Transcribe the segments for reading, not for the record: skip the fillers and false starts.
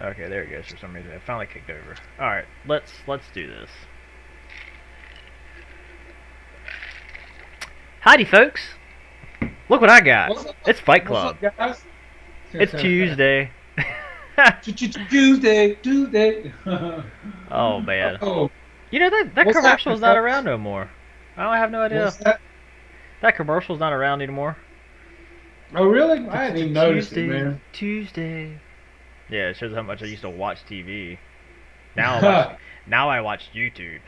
Okay, there it goes for some reason. It finally kicked over. Alright, let's do this. Howdy, folks. Look what I got. It's Fight Club. What's up, guys? It's Tuesday. Tuesday. Oh, man. Oh, You know, that what's commercial's happening, not folks? around no more. I have no idea. What's that? That commercial's not around anymore. Oh, really? I hadn't even noticed it, man. Tuesday. Yeah, it shows how much I used to watch TV. Now I watch YouTube.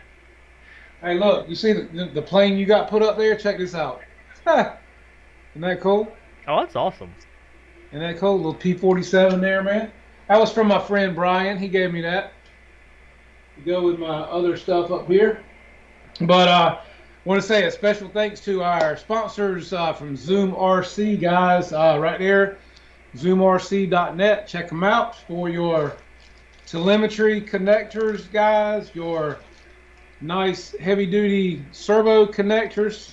Hey, look, you see the plane you got put up there? Check this out. Isn't that cool? Oh, that's awesome. Isn't that cool? Little P-47 there, man. That was from my friend Brian. He gave me that to go with my other stuff up here. But want to say a special thanks to our sponsors from Zoom RC, guys, right there, zoomrc.net. Check them out for your telemetry connectors, guys, your nice heavy-duty servo connectors.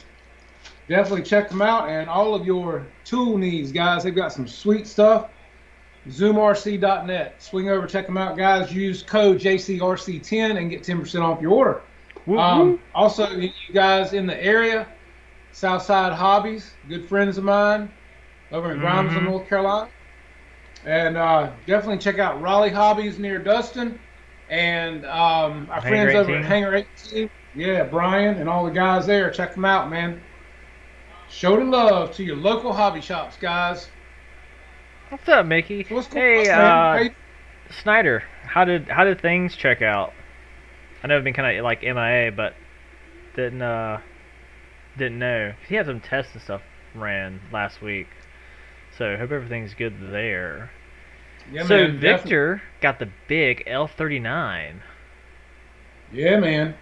Definitely check them out, and all of your tool needs, guys. They've got some sweet stuff. zoomrc.net. Swing over, check them out, guys. Use code JCRC10 and get 10% off your order. Also, you guys in the area, Southside Hobbies, good friends of mine over in Grimesville, North Carolina. And definitely check out Raleigh Hobbies near Dustin. And our friends over at Hangar 18. Yeah, Brian and all the guys there. Check them out, man. Show the love to your local hobby shops, guys. What's up, Mickey? What's Hey, going on, man? Snyder, how did things check out? I know I've been kind of like MIA, but didn't know. He had some tests and stuff ran last week, so hope everything's good there. Yeah, So man, Victor got the big L39. yeah, man.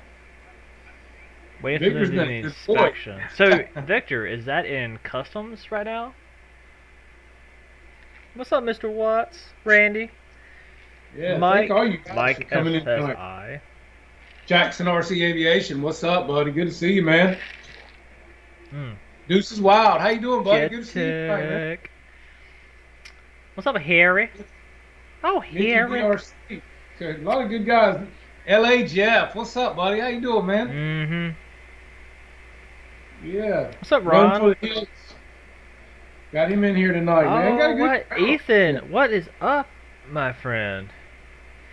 Waiting for Victor's them to do been the a good boy. inspection. So Victor, is that in customs right now? What's up, Mr. Watts? Randy? Yeah, Mike? thank all you guys Mike for coming in tonight. SSI. Jackson RC Aviation, what's up, buddy? Good to see you, man. Hmm. Deuce is wild. How you doing, buddy? Good to see you tonight, man. Tech. What's up, Harry? Oh, Mickey Harry. DRC. A lot of good guys. LA Jeff, what's up, buddy? How you doing, man? Mm-hmm. Yeah. What's up, Run Ron? for the hills. Got him in here tonight, man. Got a Oh, good what? crowd. Ethan, what is up, my friend?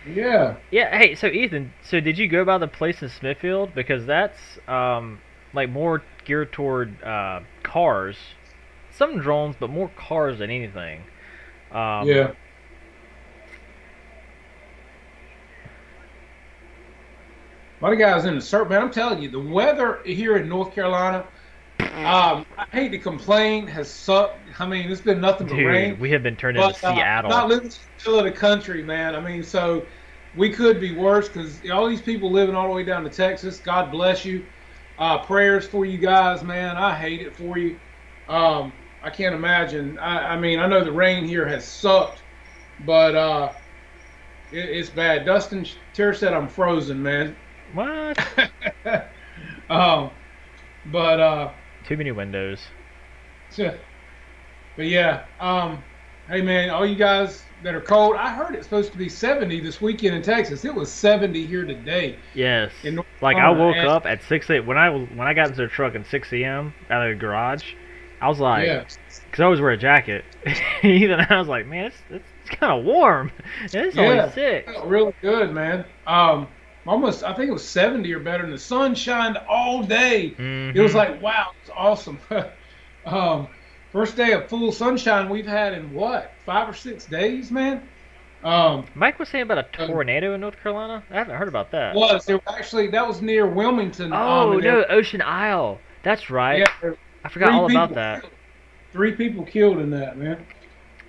Yeah. Yeah, hey, so Ethan, so did you go by the place in Smithfield? Because that's, like more geared toward, cars. Some drones, but more cars than anything. Yeah. A lot of guys in the surf, man. I'm telling you, the weather here in North Carolina, I hate to complain, has sucked. I mean, it's been nothing but rain. Dude, we have been turned into But Seattle. not living in the middle of the country, man. I mean, so we could be worse because all these people living all the way down to Texas. God bless you. Prayers for you guys, man. I hate it for you. I can't imagine. I mean, I know the rain here has sucked, but it's bad. Dustin Tier said I'm frozen, man. What? um, but Too many windows. but yeah. Hey man, all you guys that are cold, I heard it's supposed to be 70 this weekend in Texas. It was 70 here today. Yes. In North Like I Carolina, woke and- up at 6 a.m. When I got into the truck at 6 a.m. out of the garage, I was like, Yeah. because I always wear a jacket. Even I was like, man, it's kind of warm. And it's only 6. Felt really good, man. Almost, I think it was 70 or better, and the sun shined all day. It was like, wow, it's awesome. First day of full sunshine we've had in what, 5 or 6 days, man. Mike was saying about a tornado in North Carolina. I haven't heard about that. That was near Wilmington. Oh and no, Ocean Isle. That's right. Yeah, I forgot all about people that. killed. 3 people killed in that, man.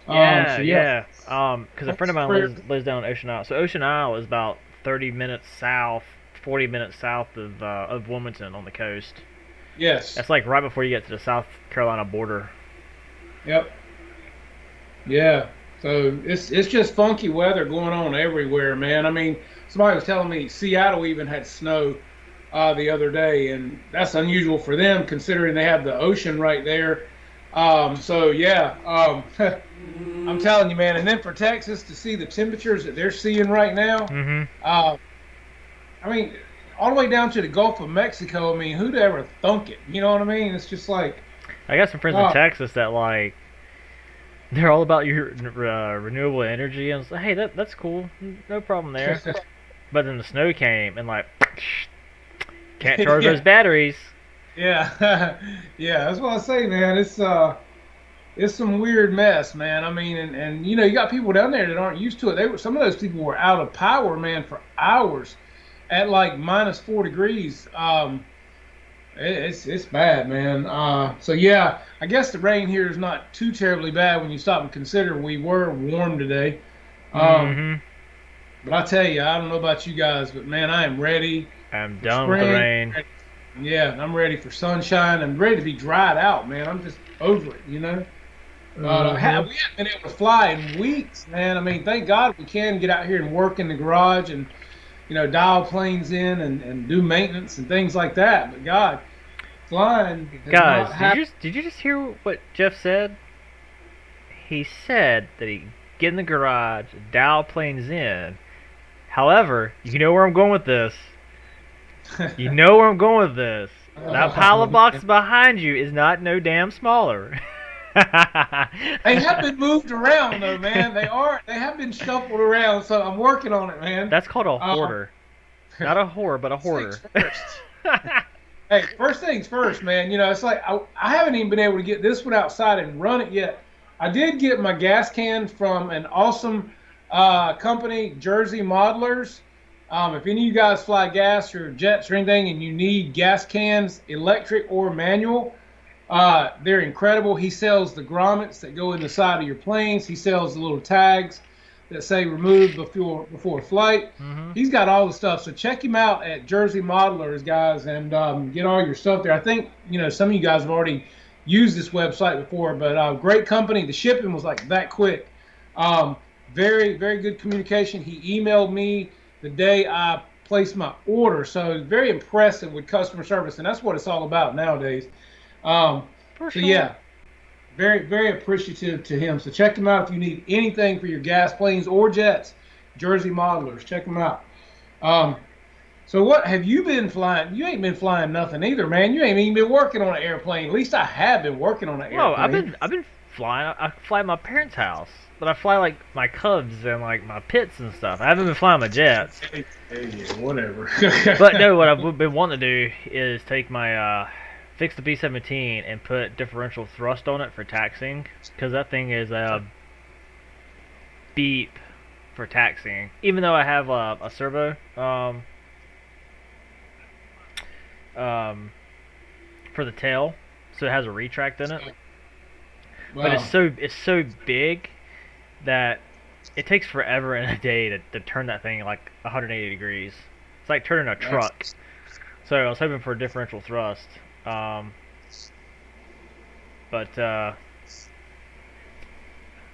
Yeah, So, yeah. Because a friend of mine Prayers. lives down in Ocean Isle. So Ocean Isle is about 30 minutes south, 40 minutes south of Wilmington on the coast. Yes. That's like right before you get to the South Carolina border. Yep. Yeah. So it's just funky weather going on everywhere, man. I mean, somebody was telling me Seattle even had snow the other day, and that's unusual for them considering they have the ocean right there. So yeah, I'm telling you, man. And then for Texas to see the temperatures that they're seeing right now, Mm-hmm. uh, I mean, all the way down to the Gulf of Mexico. I mean, who'd ever thunk it? You know what I mean? It's just like, I got some friends in oh, Texas that like they're all about your renewable energy, and it's like, hey, that's cool, no problem there. But then the snow came, and like can't charge those yeah, batteries. yeah, yeah. That's what I say, man. It's some weird mess, man. I mean, and you know, you got people down there that aren't used to it. Some of those people were out of power, man, for hours at like -4 degrees. It's bad, man. So yeah, I guess the rain here is not too terribly bad when you stop and consider we were warm today. Um, Mm-hmm. but I tell you, I don't know about you guys, but man, I am ready I'm for done with the spring. rain. Yeah, I'm ready for sunshine. I'm ready to be dried out, man. I'm just over it, you know. We Mm-hmm. haven't been able to fly in weeks, man. I mean, thank God we can get out here and work in the garage and, you know, dial planes in and do maintenance and things like that. But God, flying has Guys, not did happened. you did you just hear what Jeff said? He said that he get in the garage, dial planes in. However, you know where I'm going with this. You know where I'm going with this. That pile of Oh, boxes man. behind you is not no damn smaller. They have been moved around though, man. They have been shuffled around, so I'm working on it, man. That's called a Um, hoarder. Not a whore, but a things hoarder. first. Hey, first things first, man. You know, it's like I haven't even been able to get this one outside and run it yet. I did get my gas can from an awesome company, Jersey Modelers. If any of you guys fly gas or jets or anything and you need gas cans, electric or manual, they're incredible. He sells the grommets that go in the side of your planes. He sells the little tags that say removed before flight. Hmm. He's got all the stuff. So check him out at Jersey Modelers, guys, and get all your stuff there. I think some of you guys have already used this website before, but great company. The shipping was like that quick. Um, very, very good communication. He emailed me the day I placed my order, so very impressive with customer service, and that's what it's all about nowadays. Um, For so sure. yeah, very, very appreciative to him. So check him out if you need anything for your gas planes or jets. Jersey Modelers, check them out. Um, so what have you been flying? You ain't been flying nothing either, man. You ain't even been working on an airplane. At least I have been working on an Whoa, I've airplane. been I've been flying. I fly at my parents' house, but I fly like my Cubs and like my Pits and stuff. I haven't been flying my jets. Hey, whatever. But no, what I've been wanting to do is take my fix the B-17 and put differential thrust on it for taxiing, because that thing is a beep for taxiing. Even though I have a servo um, for the tail, so it has a retract in it. But Wow. it's so big that it takes forever and a day to turn that thing like 180 degrees. It's like turning a truck. That's, So I was hoping for a differential thrust. Um, but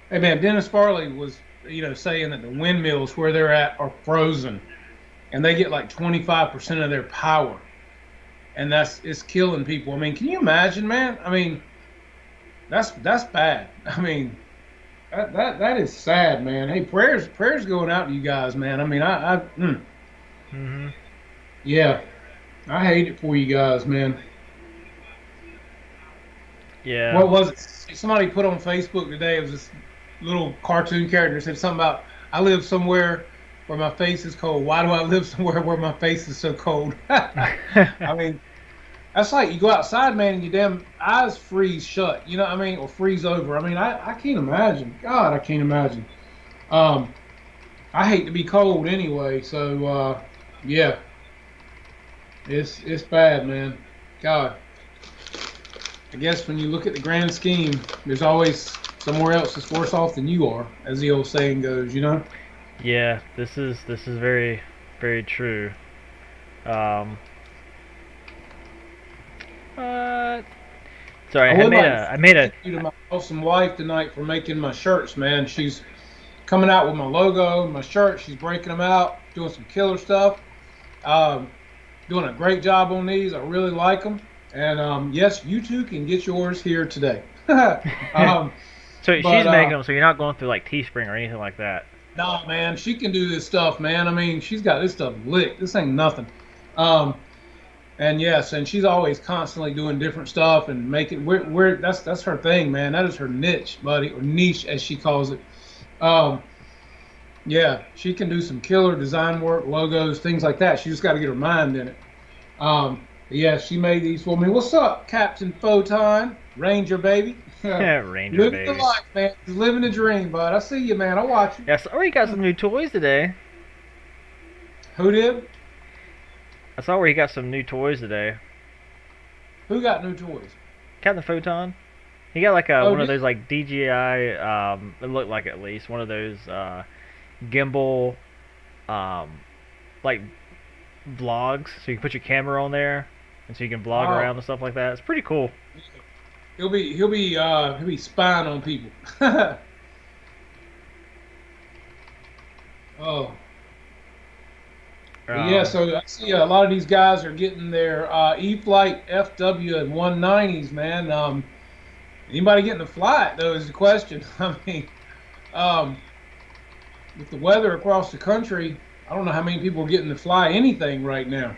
hey man, Dennis Farley was saying that the windmills where they're at are frozen, and they get like 25% of their power, and it's killing people. I mean, can you imagine, man? I mean, that's bad. I mean, that is sad, man. Hey, prayers going out to you guys, man. I mean, hmm yeah, I hate it for you guys, man. yeah. What was it? Somebody put on Facebook today. It was this little cartoon character said something about I live somewhere where my face is cold. Why do I live somewhere where my face is so cold? I mean, that's like you go outside, man, and your damn eyes freeze shut. You know what I mean? Or freeze over. I mean, I can't imagine. God, I can't imagine. Um, I hate to be cold anyway. So yeah, it's bad, man. God, I guess when you look at the grand scheme, there's always somewhere else that's worse off than you are, as the old saying goes. You know? Yeah, this is very very true. Um, uh, sorry, I would like to I made a thank you to my awesome wife tonight for making my shirts, man. She's coming out with my logo and my shirt. She's breaking them out, doing some killer stuff. Um, Doing a great job on these. I really like them. And yes, you too can get yours here today. um, So she's But making them, so you're not going through like Teespring or anything like that. nah, man, she can do this stuff, man. I mean, she's got this stuff licked. This ain't nothing. Um, and yes, and she's always constantly doing different stuff and making. That's her thing, man. That is her niche, buddy, or niche as she calls it. Um, yeah, she can do some killer design work, logos, things like that. She just got to get her mind in it. Yeah, she made these for me. What's up, Captain Photon, Ranger baby? Ranger Living baby. the life, man. Just living the dream, bud. I see you, man. I watch you. Yeah, so you got some new toys today. Who did? I saw where he got some new toys today. Who got new toys? Captain Photon. He got like Oh, one of did- those like DJI. It looked like at least one of those gimbal, like vlogs. So you can put your camera on there, and so you can vlog Oh. around and stuff like that. It's pretty cool. He'll be spying on people. Oh. But yeah, so I see a lot of these guys are getting their E-Flight FW and 190s, man. Anybody getting to fly it, though, is the question. I mean, um, with the weather across the country, I don't know how many people are getting to fly anything right now.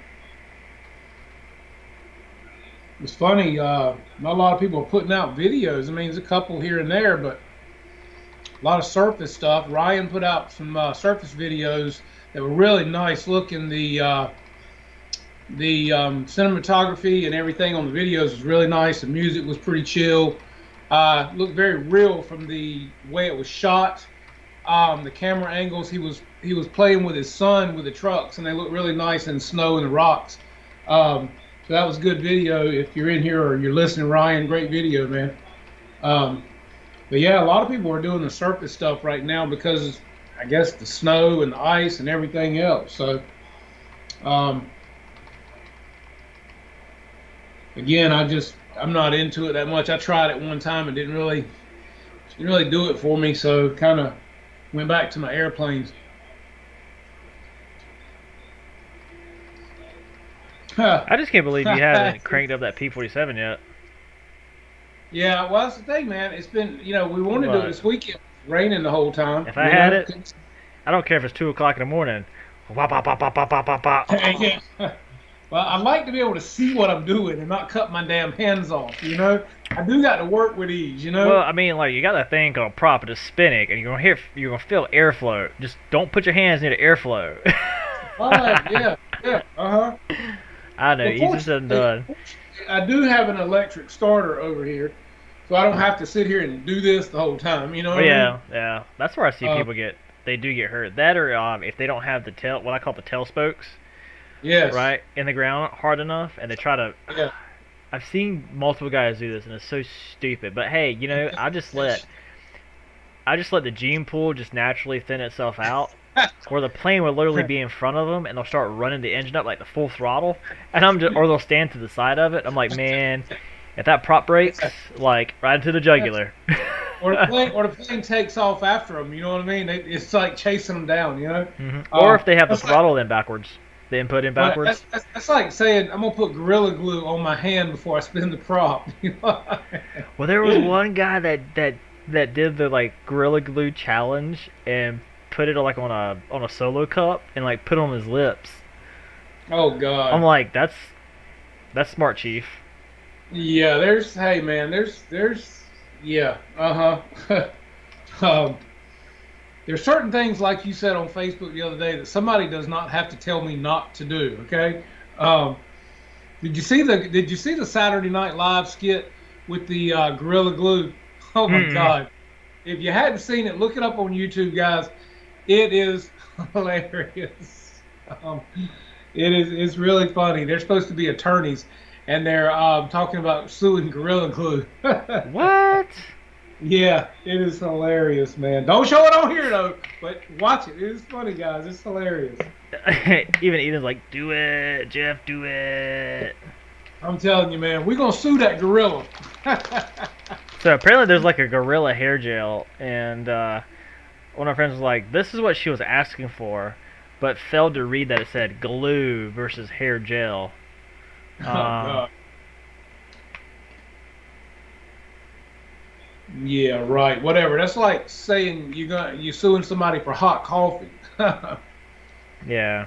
It's funny, not a lot of people are putting out videos. I mean, there's a couple here and there, but a lot of surface stuff. Ryan put out some surface videos that were really nice looking. The cinematography and everything on the videos was really nice. The music was pretty chill. Looked very real from the way it was shot. The camera angles, he was playing with his son with the trucks, and they looked really nice in the snow and the rocks. So that was good video. If you're in here or you're listening, Ryan, great video, man. But yeah, a lot of people are doing the surface stuff right now because I guess the snow and the ice and everything else. So, again, I'm not into it that much. I tried it one time and didn't really do it for me. So kind of went back to my airplanes. I just can't believe you haven't cranked up that P-47 yet. Yeah, well, that's the thing, man. It's been, we wanted to do it this weekend. It's raining the whole time. If I had it, I don't care if it's 2 o'clock in the morning. Wop, wop, wop, wop, wop, wop, wop, wop. Yeah. Well, I like to be able to see what I'm doing and not cut my damn hands off, I do got to work with ease, Well, I mean, like, you got that thing called prop, it's spinning, and you're gonna feel airflow. Just don't put your hands near the airflow. All right, yeah, uh-huh. I know, easier said than done. I do have an electric starter over here, so I don't have to sit here and do this the whole time, what I mean? Yeah. That's where I see people they do get hurt. That or if they don't have what I call the tail spokes, yes, right, in the ground hard enough, and they try to. Yeah. I've seen multiple guys do this, and it's so stupid. But hey, I just let the gene pool just naturally thin itself out, where the plane will literally be in front of them, and they'll start running the engine up like the full throttle, and or they'll stand to the side of it. I'm like, man, if that prop breaks, like right into the jugular. Or the plane takes off after them. You know what I mean? It's like chasing them down. Mm-hmm. Or if they have the throttle in backwards, the input in backwards. That's like saying I'm gonna put Gorilla Glue on my hand before I spin the prop. Well, there was one guy that did the like Gorilla Glue challenge and put it like on a solo cup and like put it on his lips. Oh God! I'm like, that's smart, Chief. Yeah, there's yeah, there's certain things like you said on Facebook the other day that somebody does not have to tell me not to do. Okay, did you see the Saturday Night Live skit with the Gorilla Glue? Oh my God! If you hadn't seen it, look it up on YouTube, guys. It is hilarious. It's really funny. They're supposed to be attorneys. And they're talking about suing Gorilla Glue. What? Yeah, it is hilarious, man. Don't show it on here, though. But watch it. It is funny, guys. It's hilarious. Even Eden's like, do it, Jeff, do it. I'm telling you, man. We're going to sue that gorilla. So apparently there's like a gorilla hair gel. And one of our friends was like, this is what she was asking for. But failed to read that it said glue versus hair gel. God. Yeah, right. Whatever. That's like saying you suing somebody for hot coffee. Well, Yeah.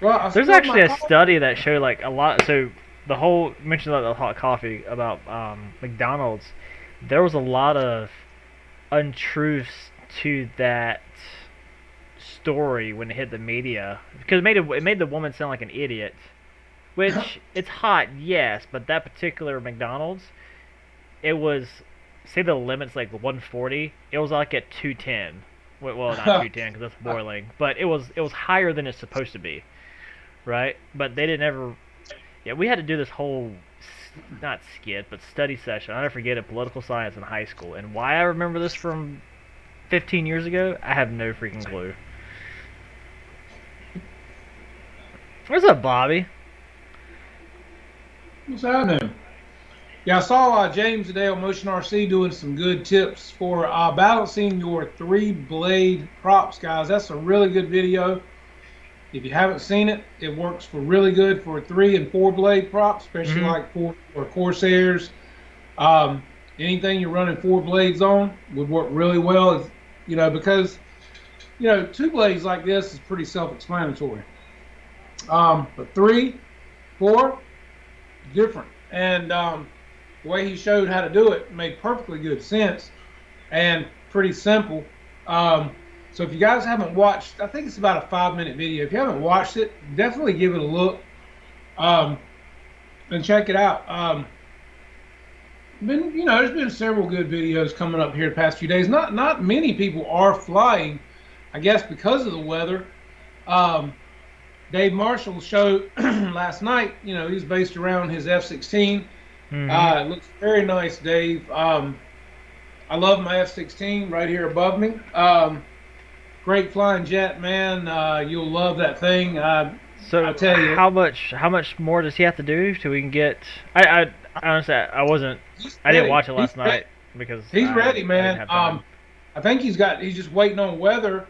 I There's spilled my actually a coffee. study that showed like a lot. So the whole mentioned about the hot coffee about McDonald's. There was a lot of untruths to that story when it hit the media because it made the woman sound like an idiot. Which it's hot, yes, but that particular McDonald's, it was say the limit's like 140. It was like at 210. Well, not 210 because that's boiling, but it was higher than it's supposed to be, right? But they didn't ever. Yeah, we had to do this whole not skit, but study session. I'll never forget it. Political science in high school, and why I remember this from 15 years ago, I have no freaking clue. What's up, Bobby? What's happening? Yeah, I saw James today on Motion RC doing some good tips for balancing your three blade props, guys. That's a really good video. If you haven't seen it, it works for really good for three and four blade props, especially Mm-hmm. like for Corsairs. Um, Anything you're running four blades on would work really well. Because two blades like this is pretty self-explanatory. But three, four, different. And the way he showed how to do it made perfectly good sense and pretty simple. So if you guys haven't watched, I think it's about a 5-minute video. If you haven't watched it, definitely give it a look um, and check it out. There's been several good videos coming up here the past few days. Not many people are flying, I guess because of the weather. Um, Dave Marshall's show last night, he's based around his F-16. Mm-hmm. It looks very nice, Dave. I love my F-16 right here above me. Great flying jet, man. You'll love that thing. I So tell you, how much more does he have to do so we can get? I honestly I wasn't he's I didn't ready. watch it last night because He's I ready, I didn't man. have time. I think he's just waiting on weather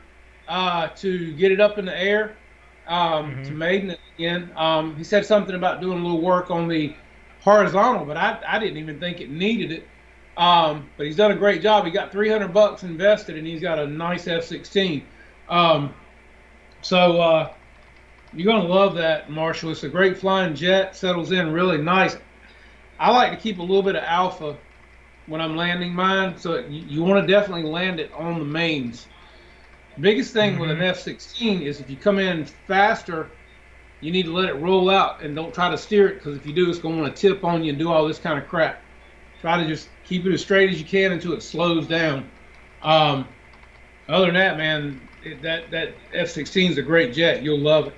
to get it up in the air to Hmm. maiden it again. He said something about doing a little work on the horizontal, but I didn't even think it needed it. But he's done a great job. He got $300 invested, and he's got a nice F-16. Um, so you're gonna love that, Marshall. It's a great flying jet. Settles in really nice. I like to keep a little bit of alpha when I'm landing mine, so you want to definitely land it on the mains. Biggest thing with an Hmm. F-16 is if you come in faster, you need to let it roll out and don't try to steer it because if you do, it's going to want to tip on you and do all this kind of crap. Try to just keep it as straight as you can until it slows down. Um, Other than that, man, that F-16 is a great jet. You'll love it.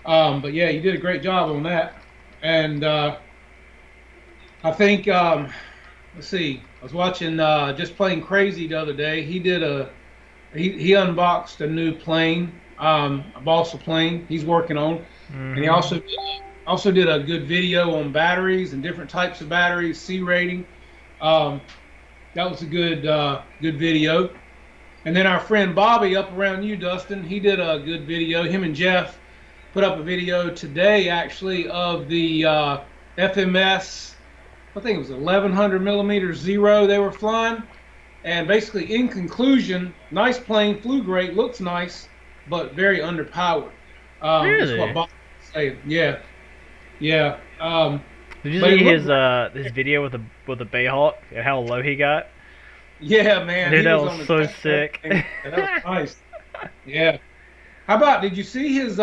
But yeah, you did a great job on that. And I think, let's see, I was watching Just Plain Crazy the other day. He unboxed a new plane, a balsa plane he's working on, and he Hmm. also did a good video on batteries and different types of batteries, C rating. Um, that was a good video. And then our friend Bobby up around you, Dustin, he did a good video. Him and Jeff put up a video today, actually, of the FMS. I think it was 1100 millimeter zero they were flying. And basically, in conclusion, nice plane, flew great, looks nice, but very underpowered. That's what Really? Bob was saying. Yeah, yeah. Did you But it see looked his video with the Bayhawk and how low he got? Yeah, man, Dude, he that was was on the so deck and sick. everything. Yeah, that was nice. Yeah. How about did you see his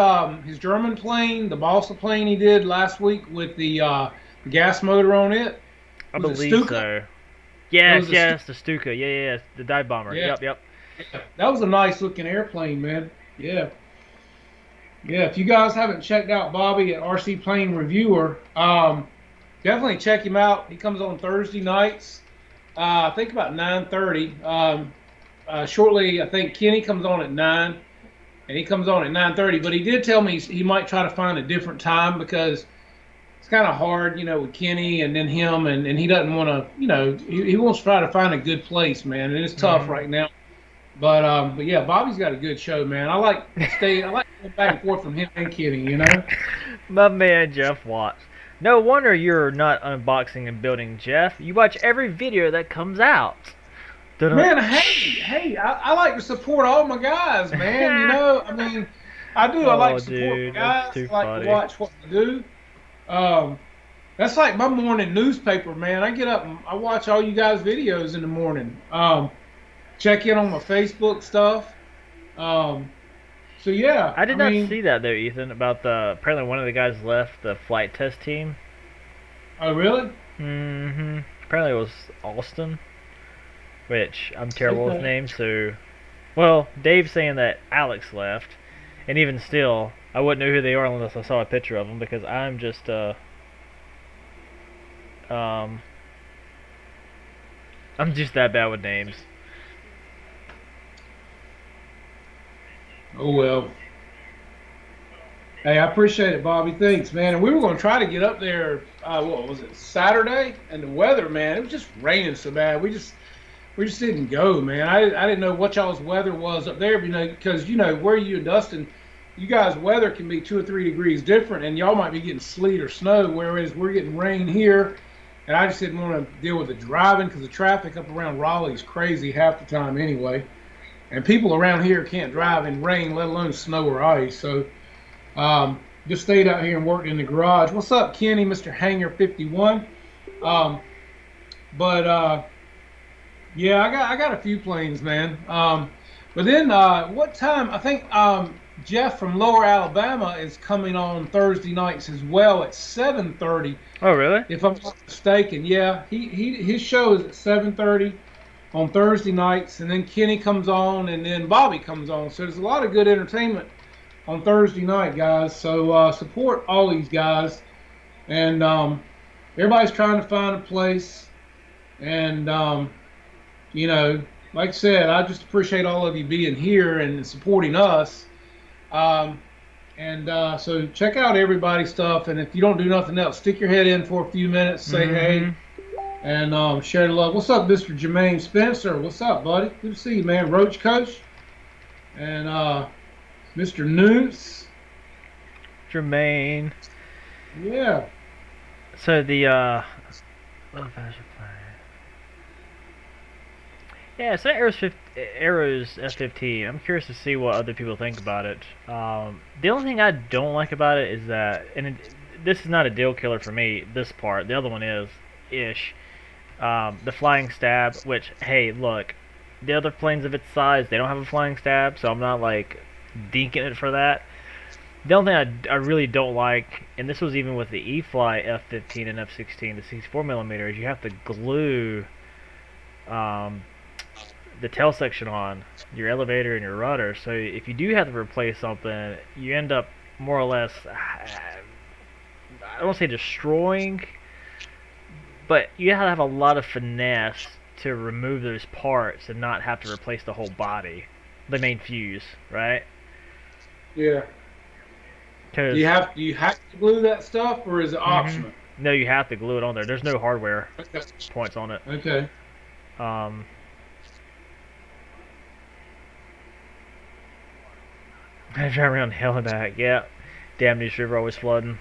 German plane, the balsa plane he did last week with the gas motor on it? I Was it believe Stuka? so. It Yes, was a Stuka. yes, the Stuka. Yeah, yeah, yeah, the dive bomber. Yeah, Yep, yep. yeah. That was a nice looking airplane, man. Yeah. Yeah, if you guys haven't checked out Bobby at RC Plane Reviewer, definitely check him out. He comes on Thursday nights, I think about 9:30. Shortly, I think Kenny comes on at 9, and he comes on at 9:30. But he did tell me he might try to find a different time because it's kind of hard, with Kenny and then him, and he doesn't want to, he wants to try to find a good place, man, and it's tough Hmm. right now. But yeah, Bobby's got a good show, man. I like going back and forth from him and Kenny. My man Jeff Watts. No wonder you're not unboxing and building, Jeff. You watch every video that comes out. Man, hey, I like to support all my guys, man. I mean, I do. I like Oh, to support my dude, that's guys. too I like to funny. watch what they do. Um, that's like my morning newspaper, man. I get up and I watch all you guys' videos in the morning. Check in on my Facebook stuff. Um, so yeah, I I did not mean, see that though, Ethan. About the apparently one of the guys left the flight test team. oh really? Mm-hmm. Apparently it was Alston, which I'm terrible with Okay. names. So, well, Dave's saying that Alex left, and even still, I wouldn't know who they are unless I saw a picture of them because I'm just um I'm just that bad with names. Oh well. Hey, I appreciate it, Bobby. Thanks, man. And we were going to try to get up there. What was it, Saturday? And the weather, man, it was just raining so bad. We just didn't go, man. I didn't know what y'all's weather was up there, because where you and Dustin, you guys' weather can be 2 or 3 degrees different, and y'all might be getting sleet or snow, whereas we're getting rain here. And I just didn't want to deal with the driving because the traffic up around Raleigh is crazy half the time anyway. And people around here can't drive in rain, let alone snow or ice. So just stayed out here and worked in the garage. What's up, Kenny, Mr. Hanger 51? Um, but yeah, I got a few planes, man. But then what time? I think Jeff from Lower Alabama is coming on Thursday nights as well at 7:30, Oh, really? if I'm not mistaken. Yeah, his show is at 7:30 on Thursday nights, and then Kenny comes on, and then Bobby comes on. So there's a lot of good entertainment on Thursday night, guys. So support all these guys, and everybody's trying to find a place. And like I said, I just appreciate all of you being here and supporting us. Um, and so check out everybody's stuff. And if you don't do nothing else, stick your head in for a few minutes, say Mm-hmm. hey, and share the love. What's up, Mr. Jermaine Spencer? What's up, buddy? Good to see you, man. Roach Coach and Mr. Noose. Jermaine. Yeah. So the what if I should play? Yeah, so Arrows F-15. I'm curious to see what other people think about it. The only thing I don't like about it is that, this is not a deal killer for me. This part, the other one is ish. The flying stab, which, hey, look, the other planes of its size, they don't have a flying stab, so I'm not like dinking it for that. The only thing I really don't like, and this was even with the E-Fly F-15 and F-16, the 64mm, is you have to glue um, the tail section on your elevator and your rudder. So if you do have to replace something, you end up more or less, I don't want to say destroying, but you have to have a lot of finesse to remove those parts and not have to replace the whole body, the main fuse, right? Yeah. Do Because you have to glue that stuff, or is it optional? no, you have to glue it on there. There's no hardware Okay. points on it. Okay. Um, I drive around hell and back. Yeah, damn, News River always flooding.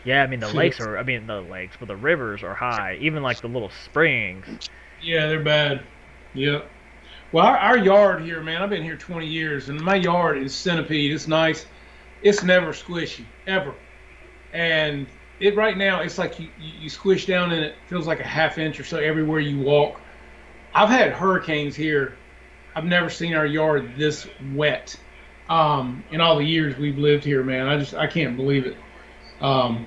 Yeah, I mean the lakes, but the rivers are high. Even like the little springs. Yeah, they're bad. Yep. Well, our yard here, man, I've been here 20 years, and my yard is centipede. It's nice. It's never squishy, ever. And it right now, it's like you squish down and it feels like a half inch or so everywhere you walk. I've had hurricanes here. I've never seen our yard this wet in all the years we've lived here, man. I can't believe it. Um,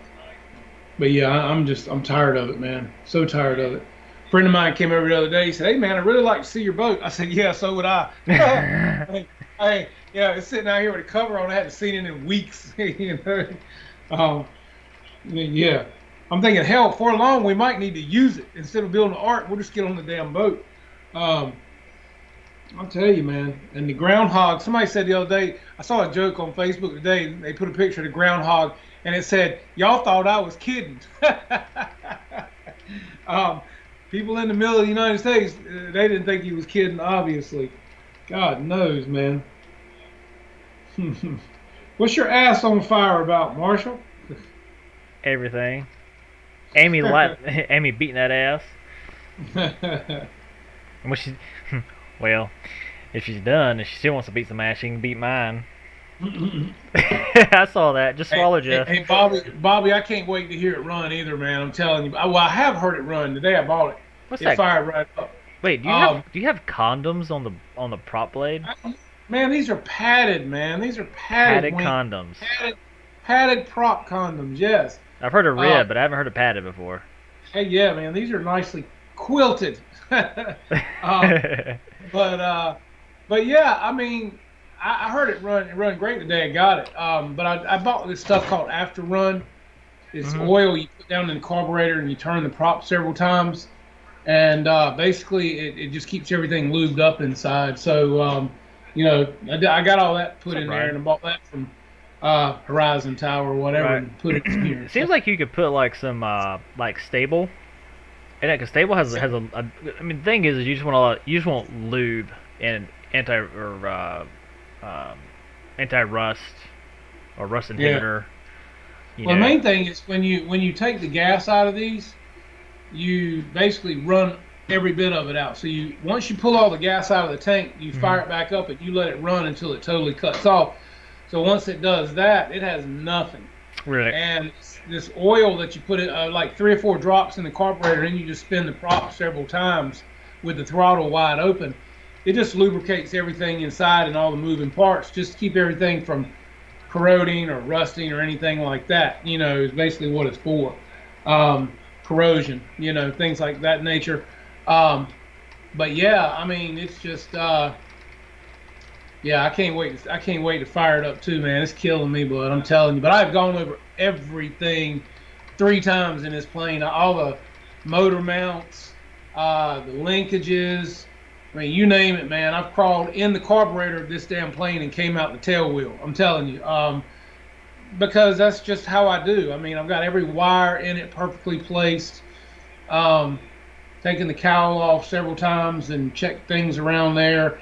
but yeah, I'm tired of it, man. So tired of it. A friend of mine came over the other day. He said, "Hey, man, I'd really like to see your boat." I said, "Yeah, so would I." Yeah, it's sitting out here with a cover on. I hadn't seen it in weeks. Um, yeah, I'm thinking, hell, for long we might need to use it instead of building an ark. We'll just get on the damn boat. Um, I'll tell you, man. And the groundhog. Somebody said the other day. I saw a joke on Facebook today. They put a picture of the groundhog, and it said, "Y'all thought I was kidding." um, People in the middle of the United States, they didn't think he was kidding. Obviously, God knows, man. What's your ass on fire about, Marshall? Everything. Amy beating that ass. Yeah. And when she, well, if she's done, if she still wants to beat some ass, she can beat mine. I saw that. Just Hey, swallow, hey, Jeff. hey, Bobby, I can't wait to hear it run either, man. I'm telling you. Well, I have heard it run today. I bought it. What's It that? fired right up. Wait, Um, do you have condoms on the prop blade? man, these are padded, man. These are padded Padded wing, condoms. padded, padded prop condoms. Yes. I've heard of Uh, rib, but I haven't heard of padded before. hey, yeah, man. These are nicely quilted. um, but yeah, I mean, I heard it run great the day I got it. But I bought this stuff called After Run. It's Hmm. oil you put down in the carburetor and you turn the prop several times, and basically it just keeps everything lubed up inside. So I got all that put What's up, in there, Ryan? and I bought that from Horizon Tower or whatever, Right. and put it in here. It seems like you could put like some like stable. And because stable has a. I mean, the thing is you just want lube and um, anti rust or rust Yeah. inhibitor. You Well, the know. main thing is when you take the gas out of these, you basically run every bit of it out. So you once you pull all the gas out of the tank, you Hmm. fire it back up and you let it run until it totally cuts off. So once it does that, it has nothing. Really. And this oil that you put it like 3 or 4 drops in the carburetor, and you just spin the prop several times with the throttle wide open. It just lubricates everything inside and all the moving parts, just to keep everything from corroding or rusting or anything like that. Is basically what it's for. Corrosion, things like that nature. Um, but yeah, I mean, it's just yeah, I can't wait. I can't wait to fire it up too, man. It's killing me, but I'm telling you. But I've gone over everything 3 times in this plane. All the motor mounts, the linkages. I mean, you name it, man. I've crawled in the carburetor of this damn plane and came out the tail wheel. I'm telling you. Because that's just how I do. I mean, I've got every wire in it perfectly placed. Um, Taken the cowl off several times and checked things around there.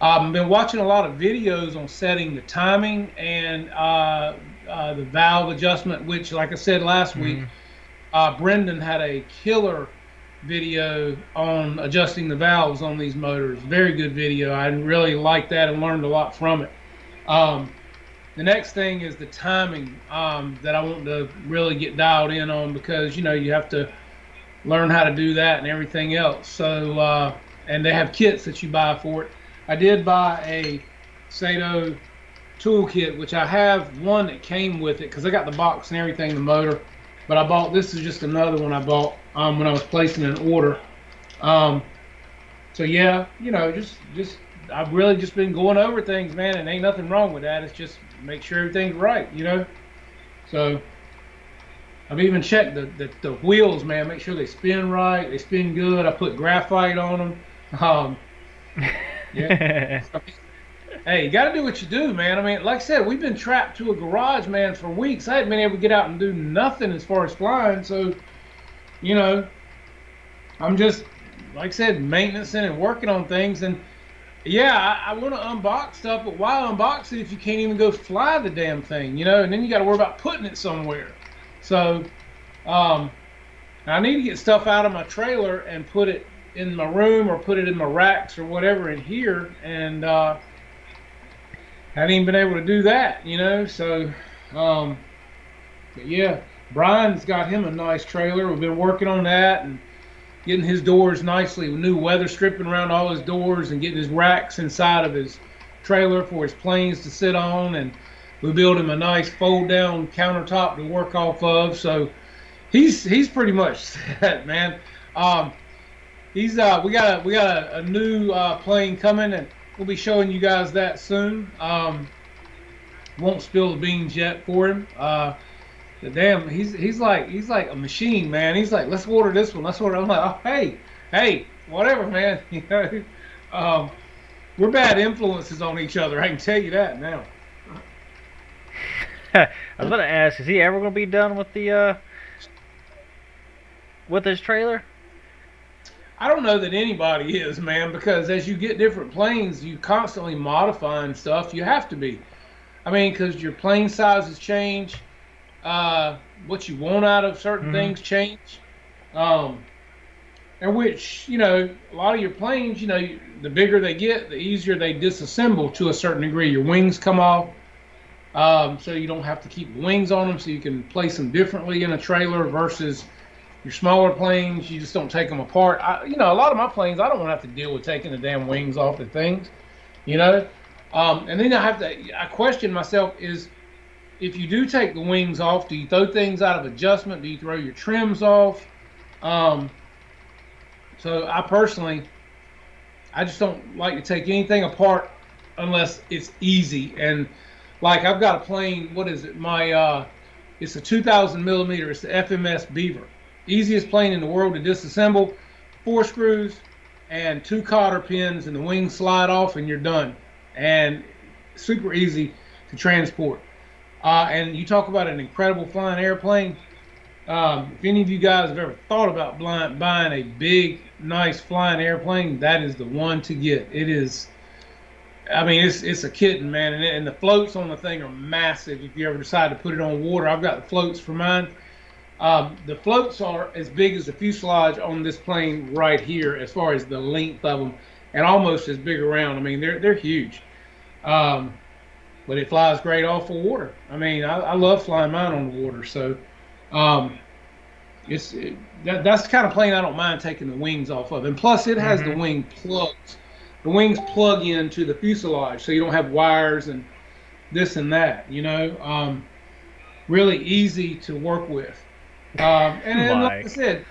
I've been watching a lot of videos on setting the timing and the valve adjustment, which, like I said last week, Hmm. Brendan had a killer video on adjusting the valves on these motors. Very good video. I really liked that and learned a lot from it. Um, the next thing is the timing that I want to really get dialed in on because you have to learn how to do that and everything else. So and they have kits that you buy for it. I did buy a Sato toolkit, which I have one that came with it because I got the box and everything, the motor. But I bought this is just another one I bought when I was placing an order. Um, so yeah, just I've really just been going over things, man, and ain't nothing wrong with that. It's just make sure everything's right. So I've even checked the wheels, man. Make sure they spin right, they spin good. I put graphite on them. Yeah. Hey, you got to do what you do, man. I mean, like I said, we've been trapped to a garage, man, for weeks. I haven't been able to get out and do nothing as far as flying. So, you know, I'm just, like I said, maintenancing and working on things. And yeah, I want to unbox stuff, but why unbox it if you can't even go fly the damn thing, And then you got to worry about putting it somewhere. So, um, I need to get stuff out of my trailer and put it in my room or put it in my racks or whatever in here. And, haven't even been able to do that. So, um, but yeah, Brian's got him a nice trailer. We've been working on that and getting his doors nicely with new weather stripping around all his doors and getting his racks inside of his trailer for his planes to sit on. And we built him a nice fold down countertop to work off of. So he's pretty much set, man. He's we got a new plane coming and we'll be showing you guys that soon. Won't spill the beans yet for him. Damn, he's like a machine, man. He's like, let's order this one. Let's order. I'm like, oh, hey, whatever, man. We're bad influences on each other. I can tell you that now. I was about to ask, is he ever going to be done with the with his trailer? I don't know that anybody is, man, because as you get different planes, you constantly modifying stuff. You have to be. I mean, because your plane sizes change, what you want out of certain Hmm. things change. Um, And which, a lot of your planes, the bigger they get, the easier they disassemble to a certain degree. Your wings come off, so you don't have to keep the wings on them, so you can place them differently in a trailer versus your smaller planes. You just don't take them apart. A lot of my planes, I don't want to have to deal with taking the damn wings off the things, And then I question myself is, if you do take the wings off, do you throw things out of adjustment? Do you throw your trims off? So I personally, I just don't like to take anything apart unless it's easy. And like I've got a plane, what is it? It's a 2,000 millimeter. It's the FMS Beaver. Easiest plane in the world to disassemble. 4 screws and 2 cotter pins, and the wings slide off, and you're done. And super easy to transport. And you talk about an incredible flying airplane. If any of you guys have ever thought about buying a big, nice flying airplane, that is the one to get. It is, it's a kitten, man. And the floats on the thing are massive if you ever decide to put it on water. I've got the floats for mine. The floats are as big as the fuselage on this plane right here as far as the length of them, and almost as big around. They're huge. But it flies great off of water. I love flying mine on the water. So that's the kind of plane I don't mind taking the wings off of. And plus, it has the wing plugs. The wings plug into the fuselage, so you don't have wires and this and that. Really easy to work with. And then, like I said,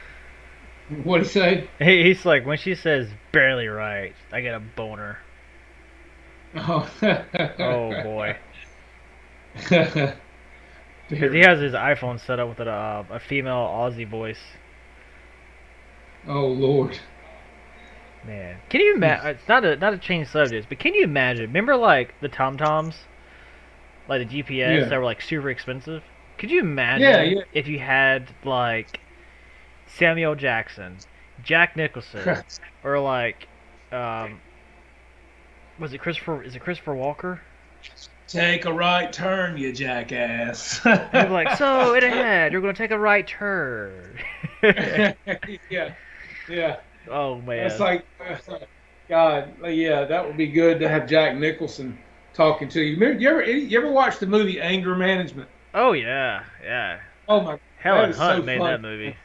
what'd he say? He's like, when she says barely right, I get a boner. Oh, oh boy. Because he has his iPhone set up with a female Aussie voice. Oh Lord. Man, can you imagine? It's not to change subjects, but can you imagine? Remember, like the TomToms, like the GPS that were like super expensive. Could you imagine if you had like Samuel Jackson, Jack Nicholson, or like was it Christopher? Is it Christopher Walker? Take a right turn, you jackass. They'd be like, so in ahead, you're gonna take a right turn. yeah. Oh man. It's like, God, yeah, that would be good to have Jack Nicholson talking to you. You ever watch the movie Anger Management? Oh yeah. Oh my. Helen Hunt made that movie.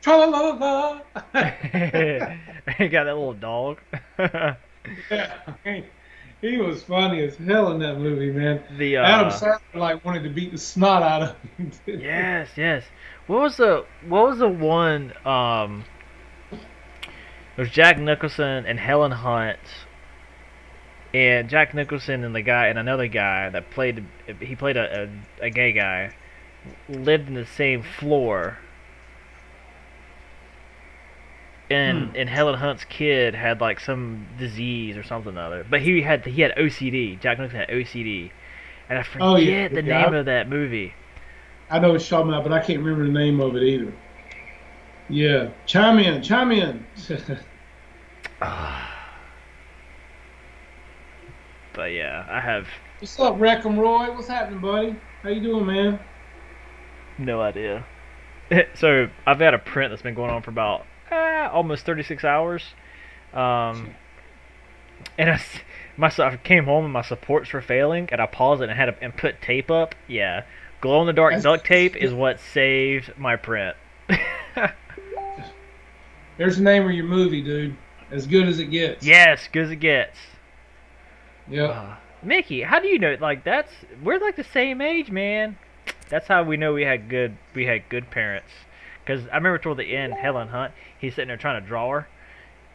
Tra-la-la-la. He got that little dog. Yeah, he was funny as hell in that movie, man. Adam Sandler wanted to beat the snot out of him. Yes. What was the one? It was Jack Nicholson and Helen Hunt, and Jack Nicholson and the guy and another guy that played a gay guy lived in the same floor. And Helen Hunt's kid had like some disease or something or other, but he had OCD. Jack Nicholson had OCD, and I forget the name of that movie. I know what you're talking about, but I can't remember the name of it either. Yeah, chime in. But yeah, I have. What's up, Wreckham Roy? What's happening, buddy? How you doing, man? No idea. So I've had a print that's been going on for about almost 36 hours, and I came home and my supports were failing, and I paused it and had to put tape up. Yeah, glow in the dark duct tape is what saved my print. There's the name of your movie, dude. As good as it gets. Yes, good as it gets. Yeah. Mickey, how do you know? Like we're like the same age, man. That's how we know we had good parents. Because I remember toward the end, Helen Hunt, he's sitting there trying to draw her,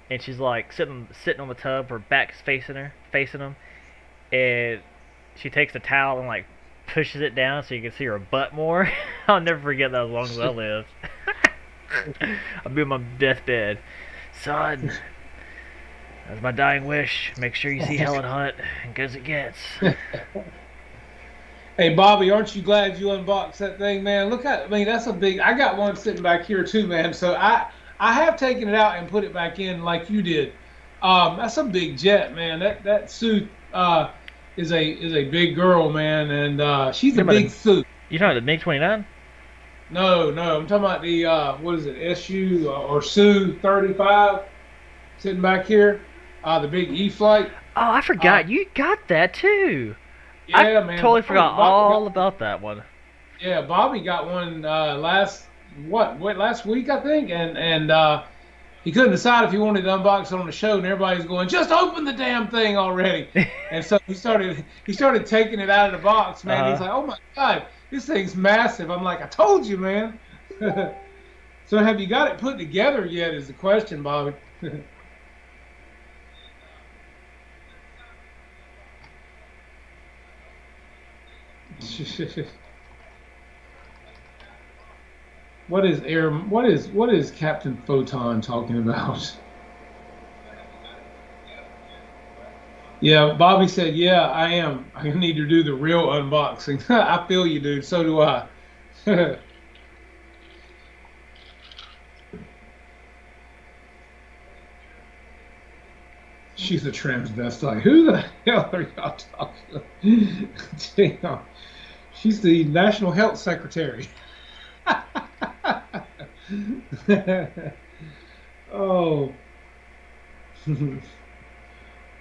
and she's like sitting on the tub, her back's facing him, and she takes the towel and like pushes it down so you can see her butt more. I'll never forget that as long as I live. I'll be on my deathbed, son. That's my dying wish. Make sure you see Helen Hunt, and good as it gets. Hey, Bobby, aren't you glad you unboxed that thing, man? Look at, that's a big. I got one sitting back here too, man. So I have taken it out and put it back in like you did. That's a big jet, man. That suit is a big girl, man, and she's a big suit. You talking about the MiG-29? No, no, I'm talking about the what is it, SU or Su 35 sitting back here, the big E flight. Oh, I Uh, forgot you got that too. I yeah, man, totally forgot Bobby got all about that one. yeah, Bobby got one last week I think, and he couldn't decide if he wanted to unbox it on the show, and everybody's going, just open the damn thing already. And so he started taking it out of the box, man. He's Uh, like, oh my god, this thing's massive. I'm like, I told you, man. So have you got it put together yet? Is the question, Bobby. What is Captain Photon talking about? Yeah, Bobby said, yeah, I am. I need to do the real unboxing. I feel you, dude. So do I. She's a transvestite. Who the hell are y'all talking to? Damn. She's the National Health Secretary. Oh.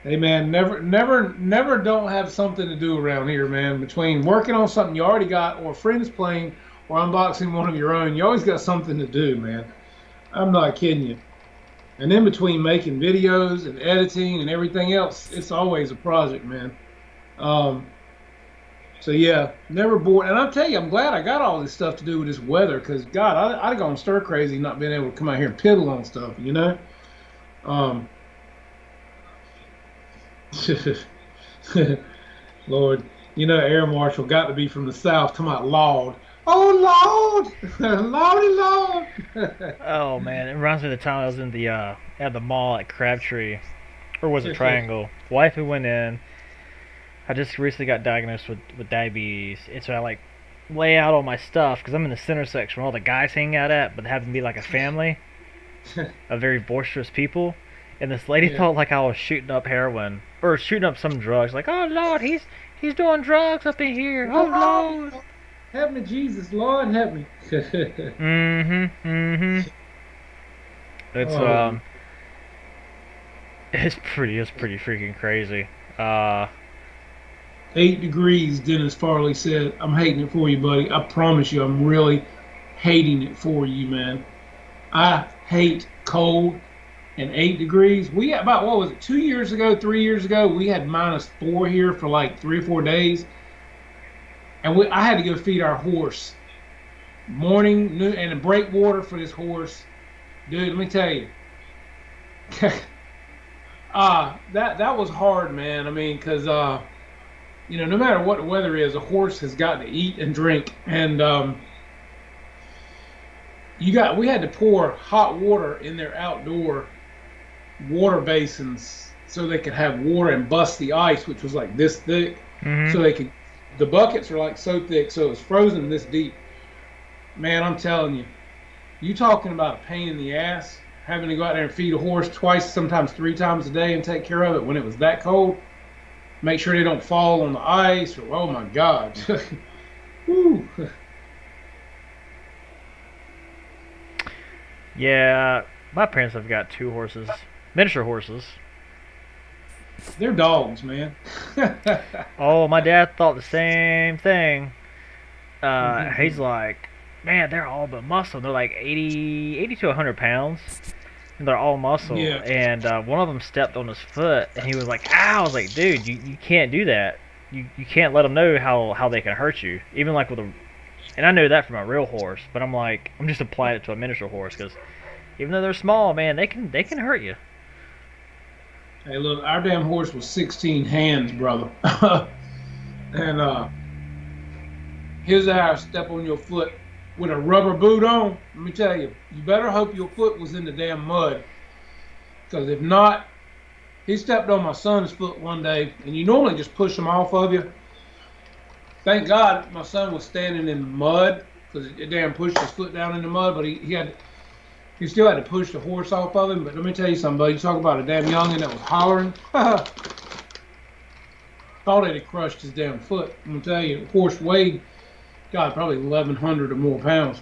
Hey man, never don't have something to do around here, man. Between working on something you already got, or friends playing, or unboxing one of your own, you always got something to do, man. I'm not kidding you. And in between making videos and editing and everything else, it's always a project, man. Um, so yeah, never bored. And I'll tell you, I'm glad I got all this stuff to do with this weather, because God, I'd have gone stir crazy not being able to come out here and piddle on stuff, you know. Um, Lord, Air Marshal got to be from the South. Come out, Lord. Oh Lord, Lordy Lord. oh man, it reminds me of the time I was in the at the mall at Crabtree, or was it Triangle? Wife who went in. I just recently got diagnosed with diabetes, and so I like lay out all my stuff because I'm in the center section where all the guys hang out at, but having to be like a family of very boisterous people. And this lady Yeah. thought like I was shooting up heroin or shooting up some drugs. Like, oh Lord, he's doing drugs up in here. Oh Lord. Oh, help me, Jesus, Lord, help me. Mm-hmm. It's Oh, it's pretty freaking crazy. Uh, 8 degrees, Dennis Farley said. I'm hating it for you, buddy. I promise you, I'm really hating it for you, man. I hate cold and 8 degrees. We had about, what was it, 2 years ago, 3 years ago, we had -4 here for like 3 or 4 days. And I had to go feed our horse morning, noon, and break water for this horse. Dude, let me tell you. That was hard, man. I mean, because no matter what the weather is, a horse has got to eat and drink, and we had to pour hot water in their outdoor water basins so they could have water and bust the ice, which was like this thick, hmm so they could. The buckets are like so thick, so it's frozen this deep. Man, I'm telling you, you talking about a pain in the ass, having to go out there and feed a horse twice, sometimes 3 times a day, and take care of it when it was that cold. Make sure they don't fall on the ice, or oh my God. Woo. yeah, my parents have got 2 horses, miniature horses. They're dogs, man. Oh, my dad thought the same thing. He's like, man, they're all but muscle. They're like 80 to 100 pounds. And they're all muscle. Yeah. And one of them stepped on his foot, and he was like, ow. I was like, dude, you can't do that. You can't let them know how they can hurt you. Even like with a... And I know that from a real horse, but I'm like, I'm just applying it to a miniature horse, because even though they're small, man, they can hurt you. Hey, look, our damn horse was 16 hands, brother. And his ass step on your foot with a rubber boot on. Let me tell you, you better hope your foot was in the damn mud. Because if not, he stepped on my son's foot one day, and you normally just push him off of you. Thank God my son was standing in mud, because it damn pushed his foot down in the mud, but he still had to push the horse off of him. But let me tell you something, buddy. You talk about a damn youngin' that was hollering. Thought it had crushed his damn foot. I'm gonna tell you, the horse weighed, God, probably 1,100 or more pounds.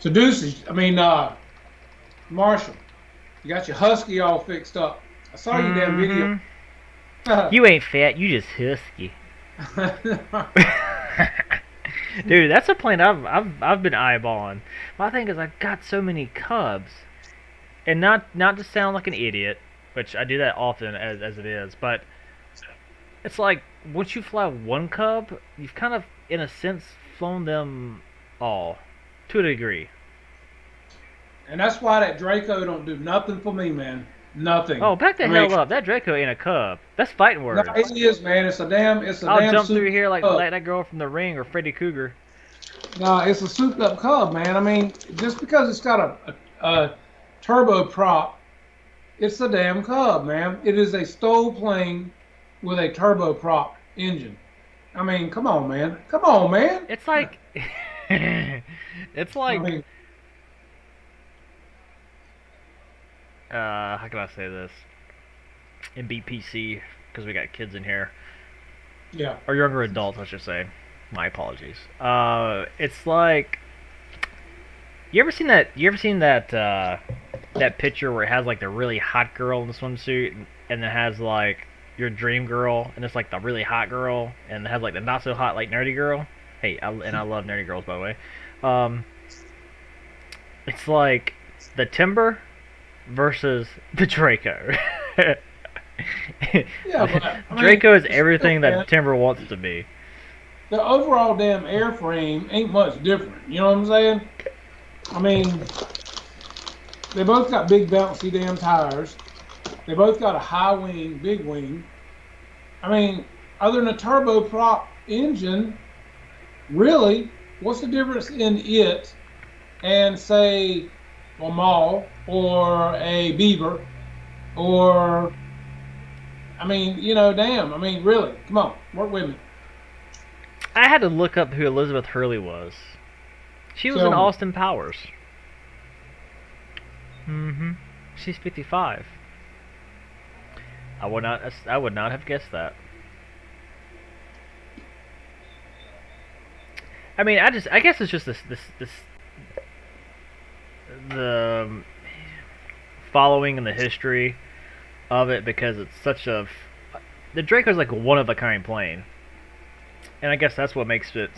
So Deuces, Marshall, you got your husky all fixed up. I saw your damn video. You ain't fat, you just husky. Dude, that's a plane I've been eyeballing. My thing is I got so many cubs, and not to sound like an idiot, which I do that often as it is, but it's like once you fly one cub, you've kind of in a sense flown them all to a degree. And that's why that Draco don't do nothing for me, man. Nothing. Oh, back the hell up! That Draco ain't a cub. That's fighting No, words. it is, man. It's a damn. I'll jump through souped here like cub. that girl from The Ring or Freddy Krueger. No, it's a souped up cub, man. I mean, just because it's got a turbo prop, it's a damn cub, man. It is a STOL plane with a turbo prop engine. I mean, come on, man. Come on, man. It's like, it's like. I mean, How can I say this? In BPC, because we got kids in here. yeah. Or younger adults, I should say. My apologies. It's like, you ever seen that that picture where it has like the really hot girl in the swimsuit, and it has like your dream girl, and it's like the really hot girl, and it has like the not so hot like nerdy girl. Hey, I love nerdy girls, by the way. It's like the Timber versus the Draco. Yeah, but, Draco is everything that Timber wants to be. The overall damn airframe ain't much different. You know what I'm saying? I mean, they both got big bouncy damn tires. They both got a high wing, big wing. I mean, other than a turboprop engine, really, what's the difference in it and say a Mall or a Beaver or, I mean, damn. I mean, really, come on, work with me. I had to look up who Elizabeth Hurley was. She was in Austin Powers. She's 55. I would not have guessed that. I mean, I guess it's just this the following and the history of it, because it's such a the Draco's like a one of a kind plane, and I guess that's what makes it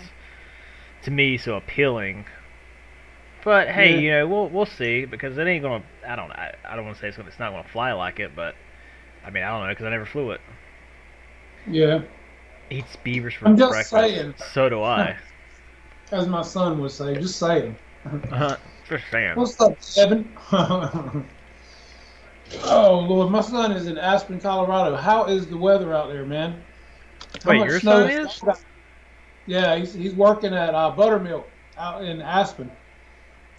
to me so appealing. But hey, Yeah. we'll see, because it ain't gonna. I don't want to say it's not gonna fly like it, but I mean, I don't know, because I never flew it. Yeah. Eats beavers for I'm just breakfast. saying. So do I. As my son would say, just saying. Just saying. What's up, Evan? Oh, Lord, my son is in Aspen, Colorado. How is the weather out there, man? How Wait, much your snow son is? Yeah, he's working at Buttermilk out in Aspen.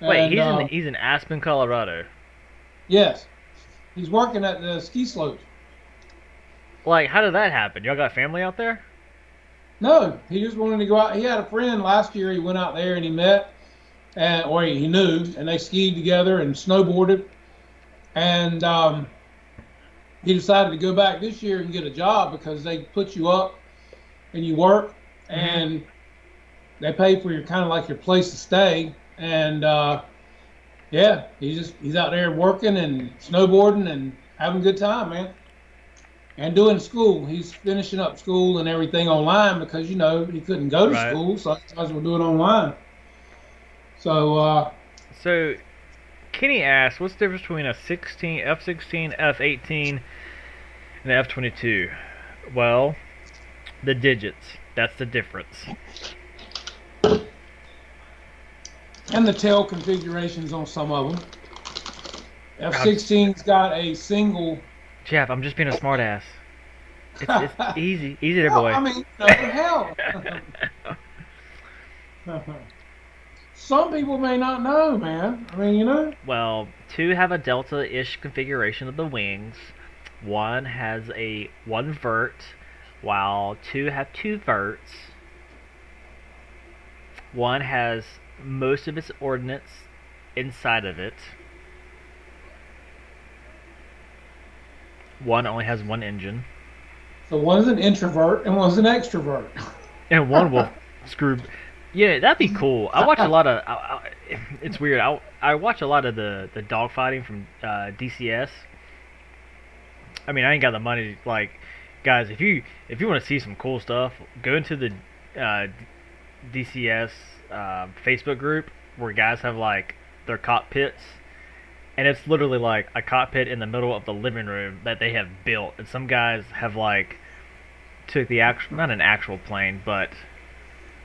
Wait, And, he's in Aspen, Colorado. Yes. He's working at the ski slopes. Like, how did that happen? Y'all got family out there? No, he just wanted to go out. He had a friend last year. He went out there and he met, or he knew, and they skied together and snowboarded. And he decided to go back this year and get a job, because they put you up and you work, and they pay for your kind of like your place to stay. And yeah, he's out there working and snowboarding and having a good time, man. And doing school. He's finishing up school and everything online, because he couldn't go to Right. school, so he might as well do it online. So So, Kenny asked, what's the difference between a F-16, F-18, and an F-22? Well, the digits. That's the difference. and the tail configurations on some of them. F-16's got a single. Jeff, I'm just being a smartass. It's easy. Easy there, boy. I mean, hell. Some people may not know, man. I mean, Well, two have a delta-ish configuration of the wings. One has one vert, while two have two verts. One has most of its ordnance inside of it. One only has one engine. So one's an introvert and one's an extrovert. And one will screw Yeah, that'd be cool. I watch a lot of. It's weird. I watch a lot of the dogfighting from DCS. I mean, I ain't got the money. Like, guys, if you want to see some cool stuff, go into the DCS Facebook group where guys have like their cockpits, and it's literally like a cockpit in the middle of the living room that they have built, and some guys have like took the actual, not an actual plane, but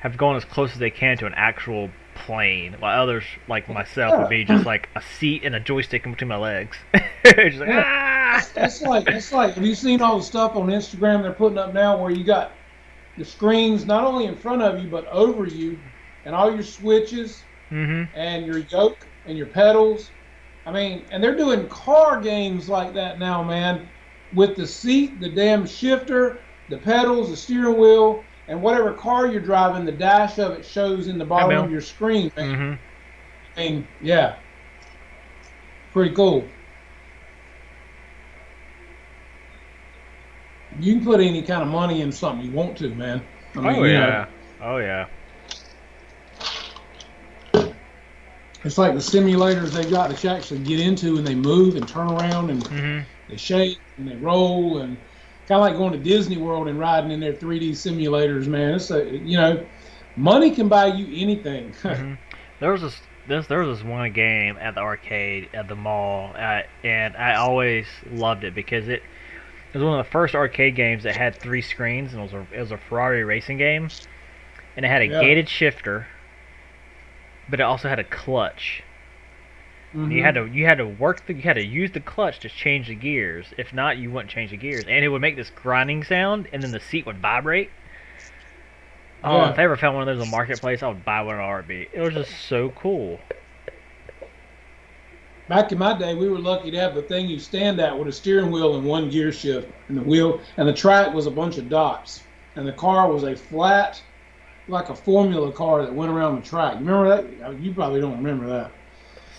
have gone as close as they can to an actual plane, while others, like myself, would be just like a seat and a joystick in between my legs. Just like, ah! It's like have you seen all the stuff on Instagram they're putting up now where you got the screens not only in front of you but over you, and all your switches and your yoke and your pedals. I mean, and they're doing car games like that now, man, with the seat, the damn shifter, the pedals, the steering wheel, and whatever car you're driving, the dash of it shows in the bottom of your screen, man. I mean, yeah, pretty cool. You can put any kind of money in something you want to, man. I mean, Oh yeah. Oh yeah. It's like the simulators they've got that you actually get into, and they move and turn around and they shake and they roll, and kind of like going to Disney World and riding in their 3D simulators, man. It's money can buy you anything. There was this one game at the arcade at the mall, and I always loved it because it was one of the first arcade games that had 3 screens, and it was a Ferrari racing game, and it had a gated shifter, but it also had a clutch. You had to use the clutch to change the gears. If not, you wouldn't change the gears, and it would make this grinding sound, and then the seat would vibrate. Oh, if I ever found one of those in the marketplace, I would buy one in a heartbeat. It was just so cool. Back in my day, we were lucky to have the thing you stand at with a steering wheel and one gear shift, and the track was a bunch of dots, and the car was a flat, like a Formula car that went around the track. You remember that? You probably don't remember that.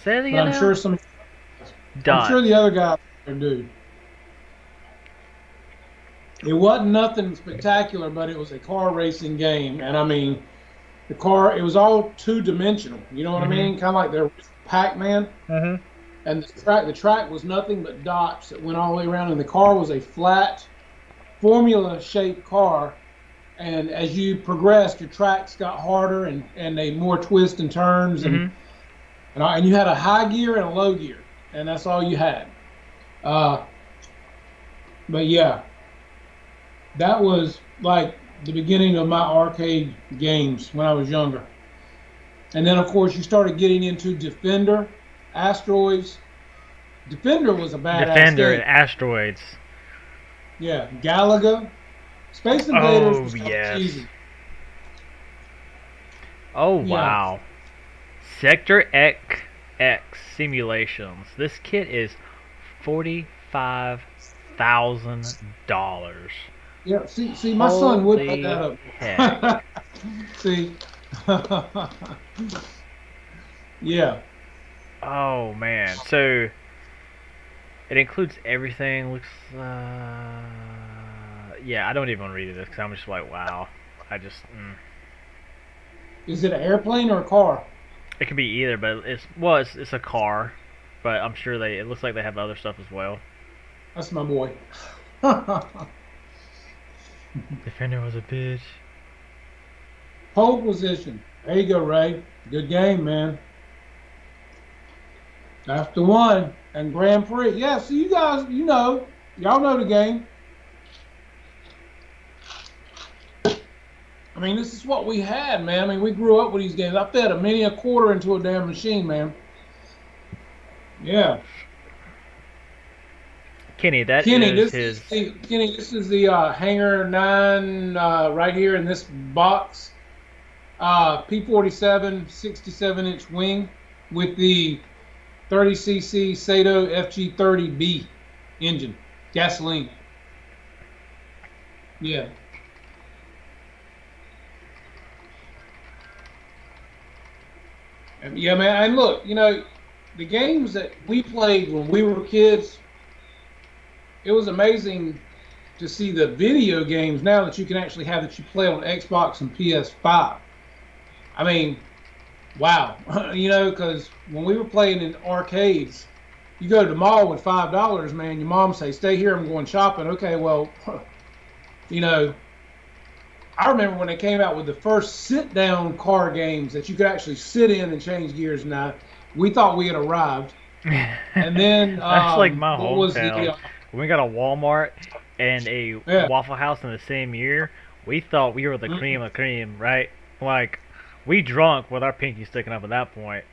Say it But again. I'm sure the other guy there do. It wasn't nothing spectacular, but it was a car racing game, and I mean, it was all 2-dimensional. You know what I mean? Kind of like their Pac-Man. And the track was nothing but dots that went all the way around, and the car was a flat, Formula-shaped car. And as you progressed, your tracks got harder and they more twists and turns, and you had a high gear and a low gear, and that's all you had. But yeah, that was like the beginning of my arcade games when I was younger. And then, of course, you started getting into Defender, Asteroids. Defender was a badass Defender game. and Asteroids. Yeah, Galaga. Space Invaders was kind of cheesy. Oh, wow. Sector X Simulations. This kit is $45,000. Yeah, see, my son would put that up. Heck. See? Yeah. Oh, man. So, it includes everything. Looks, yeah, I don't even want to read this because I'm just like, wow. Is it an airplane or a car? It could be either, but it's a car, but I'm sure it looks like they have other stuff as well. That's my boy. Defender was a bitch. Pole position. There you go, Ray. Good game, man. That's the one. And Grand Prix. Yeah, so you guys, y'all know the game. I mean, this is what we had, man. I mean, we grew up with these games. I fed a quarter into a damn machine, man. Yeah. Kenny, this is the Hangar 9 right here in this box. P-47 67-inch wing with the 30cc Sato FG30B engine, gasoline. Yeah. Yeah, man. And look, the games that we played when we were kids, it was amazing to see the video games now that you can actually have that you play on Xbox and PS5. I mean, wow. Because when we were playing in arcades, you go to the mall with $5, man. Your mom say, "Stay here. I'm going shopping." Okay, well, you know, I remember when they came out with the first sit-down car games that you could actually sit in and change gears. Now, we thought we had arrived, and then That's like my what was hometown. the? When we got a Walmart and a Yeah. Waffle House in the same year, we thought we were the cream of cream, right? Like, we drunk with our pinky sticking up at that point.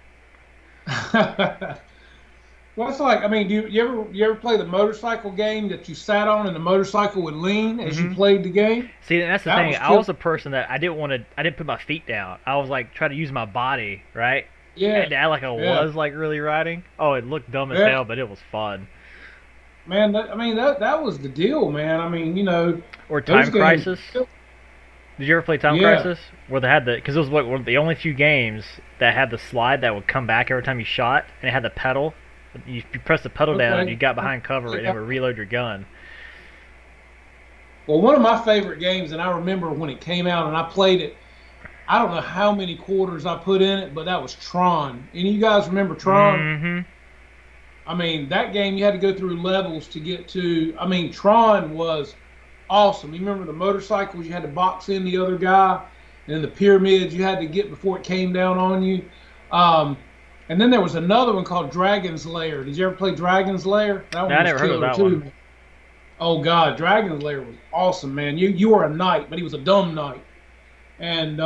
Well, it's like, I mean, do you ever play the motorcycle game that you sat on and the motorcycle would lean as you Hmm. played the game? See, that's the That thing. was I cool. was a person that I didn't put my feet down. I was like trying to use my body, right? Yeah, And act like I yeah, was like really riding. Oh, it looked dumb as yeah. hell, but it was fun. Man, I mean that was the deal, man. I mean, Or those Time games. Crisis. Did you ever play Time Yeah. Crisis? Where they had because it was one of the only few games that had the slide that would come back every time you shot, and it had the pedal. You press the pedal down, and Okay. you got behind cover, and it Yeah. would reload your gun. Well, one of my favorite games, and I remember when it came out and I played it. I don't know how many quarters I put in it, but that was Tron. Any of you guys remember Tron? Mm-hmm. I mean, that game you had to go through levels to get to. I mean, Tron was awesome. You remember the motorcycles? You had to box in the other guy, and the pyramids you had to get before it came down on you. Um, and then there was another one called Dragon's Lair. Did you ever play Dragon's Lair? That No, one I was never heard of killer that too. one. Oh God, Dragon's Lair was awesome, man. You were a knight, but he was a dumb knight, and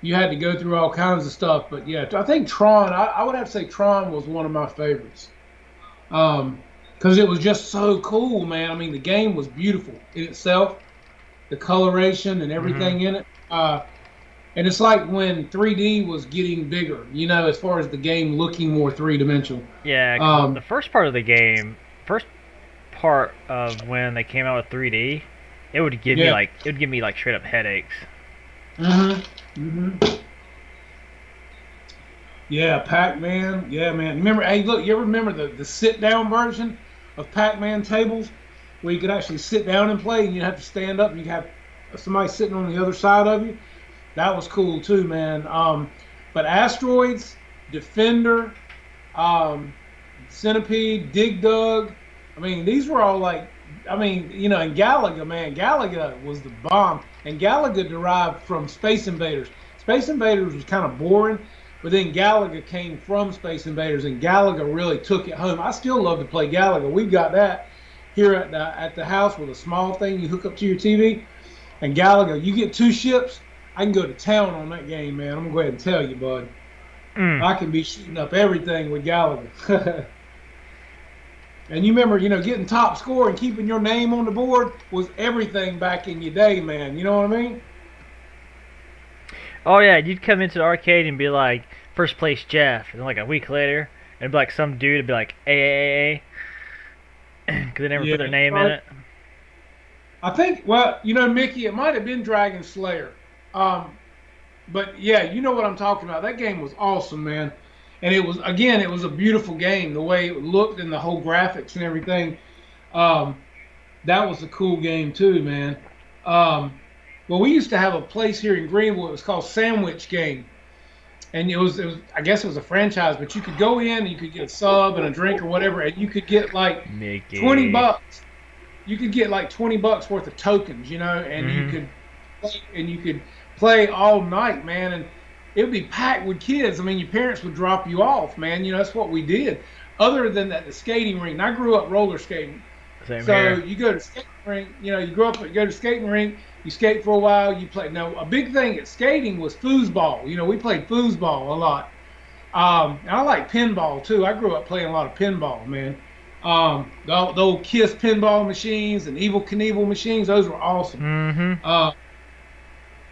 you had to go through all kinds of stuff. But yeah, I think Tron. I would have to say Tron was one of my favorites. Because it was just so cool, man. I mean, the game was beautiful in itself, the coloration and Mm-hmm. everything in it. And it's like when 3D was getting bigger, as far as the game looking more three dimensional. Yeah, because the Um, first part of the game, first part of when they came out with 3D, yeah. it would give me like straight up headaches. hmm hmm Yeah, Pac-Man. Yeah, man. Remember? Hey, look. You ever remember the sit-down version of Pac-Man tables, where you could actually sit down and play, and you'd have to stand up, and you'd have somebody sitting on the other side of you? That was cool too, man. But Asteroids, Defender, um, Centipede, Dig Dug. I mean, these were all like, I mean, and Galaga, man. Galaga was the bomb, and Galaga derived from Space Invaders. Space Invaders was kind of boring, but then Galaga came from Space Invaders, and Galaga really took it home. I still love to play Galaga. We've got that here at the house with a small thing you hook up to your TV. And Galaga, you get two ships, I can go to town on that game, man. I'm gonna go ahead and tell you, bud. Mm. I can be shooting up everything with Galaga. And you remember, getting top score and keeping your name on the board was everything back in your day, man. You know what I mean? Oh yeah, you'd come into the arcade and be like, first place Jeff, and then like a week later, it'd be like some dude would be like, A, because they never Yeah. put their name in Right. it. I think, well, Mickey, it might have been Dragon Slayer. Um, but yeah, you know what I'm talking about. That game was awesome, man. And it was a beautiful game. The way it looked and the whole graphics and everything. Um, that was a cool game too, man. Um, well, we used to have a place here in Greenville. It was called Sandwich Game, and it was I guess it was a franchise, but you could go in and you could get a sub and a drink or whatever, and you could get like 20 Mickey. bucks. You could get like 20 bucks worth of tokens, and you Hmm. could play all night, man, and it would be packed with kids. I mean, your parents would drop you off, man. That's what we did. Other than that, the skating rink. And I grew up roller skating. Same So here. you go to skating rink, you grow up, you go to skating rink, you skate for a while, you play. Now, a big thing at skating was foosball. We played foosball a lot. And I like pinball too. I grew up playing a lot of pinball, man. The old Kiss pinball machines and Evil Knievel machines, those were awesome. Hmm. Uh,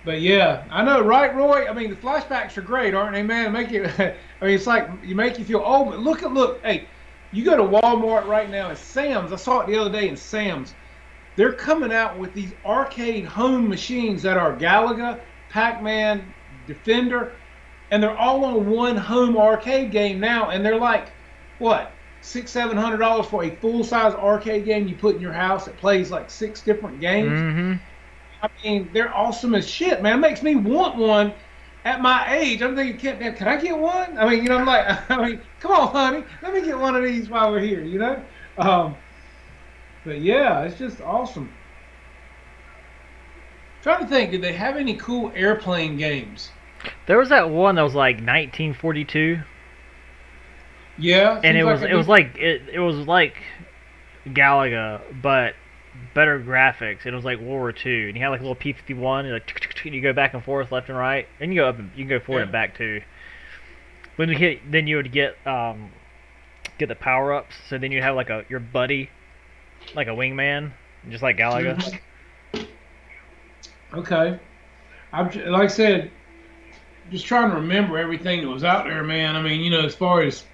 but yeah, I know, right, Roy? I mean, the flashbacks are great, aren't they, man? Make you, I mean, it's like you make you feel old. But look. Hey, you go to Walmart right now and Sam's. I saw it the other day in Sam's. They're coming out with these arcade home machines that are Galaga, Pac-Man, Defender, and they're all on one home arcade game now. And they're like, what, $600-700 for a full-size arcade game you put in your house that plays like 6 different games? Hmm. I mean, they're awesome as shit, man. It makes me want one at my age, I'm thinking, can I get one? I mean, I'm like, I mean, come on, honey, let me get one of these while we're here. Um, but yeah, it's just awesome. Trying to think, did they have any cool airplane games? There was that one that was like 1942, Yeah, and seems like I do. it was like Galaga, but better graphics. It was like World War II, and you had like a little P-51, and like you go back and forth, left and right, and you go up, and you can go forward Yeah. and back too. When you hit, then you would get the power ups. So then you'd have like your buddy, like a wingman, just like Galaga. Mhm. Okay. Like I said, just trying to remember everything that was out there, man. I mean, as far as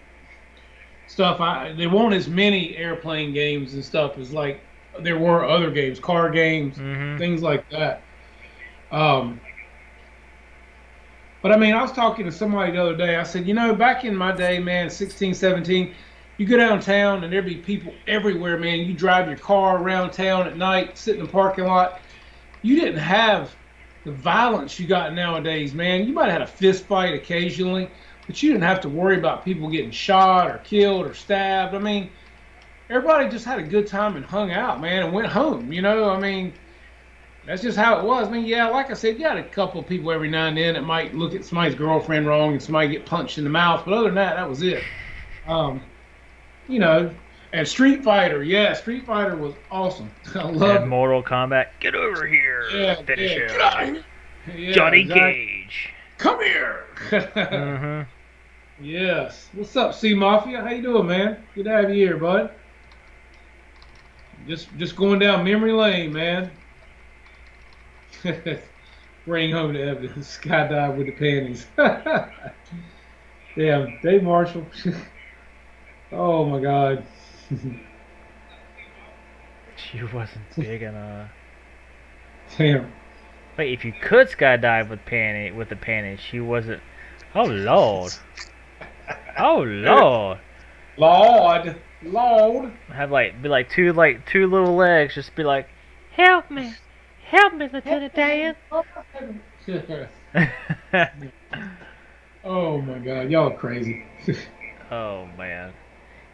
stuff, there weren't as many airplane games and stuff as like there were other games, car games, Mhm. things like that. Um, but I mean, I was talking to somebody the other day. I said, back in my day, man, 16, 17, you go downtown and there'd be people everywhere, man. You drive your car around town at night, sit in the parking lot. You didn't have the violence you got nowadays, man. You might have had a fist fight occasionally, but you didn't have to worry about people getting shot or killed or stabbed. I mean, everybody just had a good time and hung out, man, and went home. I mean, that's just how it was. I mean, yeah, like I said, you had a couple of people every now and then that might look at somebody's girlfriend wrong and somebody get punched in the mouth, but other than that, that was it. Um, you know, and Street Fighter, yeah, Street Fighter was awesome. I And loved it. Mortal Kombat. Get over here. Yeah, Finish yeah, get him. out of here. Yeah, Johnny exactly. Cage. Come here. Mhm. Yes. What's up, C Mafia? How you doing, man? Good to have you here, bud. Just going down memory lane, man. Bring home the evidence. Skydive with the panties. Damn, Dave Marshall. Oh my God. She wasn't big enough. Damn. Wait, if you could skydive with the panties, she wasn't. Oh lord. Oh lord. Lord. Have be like two little legs, just be like, help me, Lieutenant Dan. Oh my God, y'all crazy. Oh man.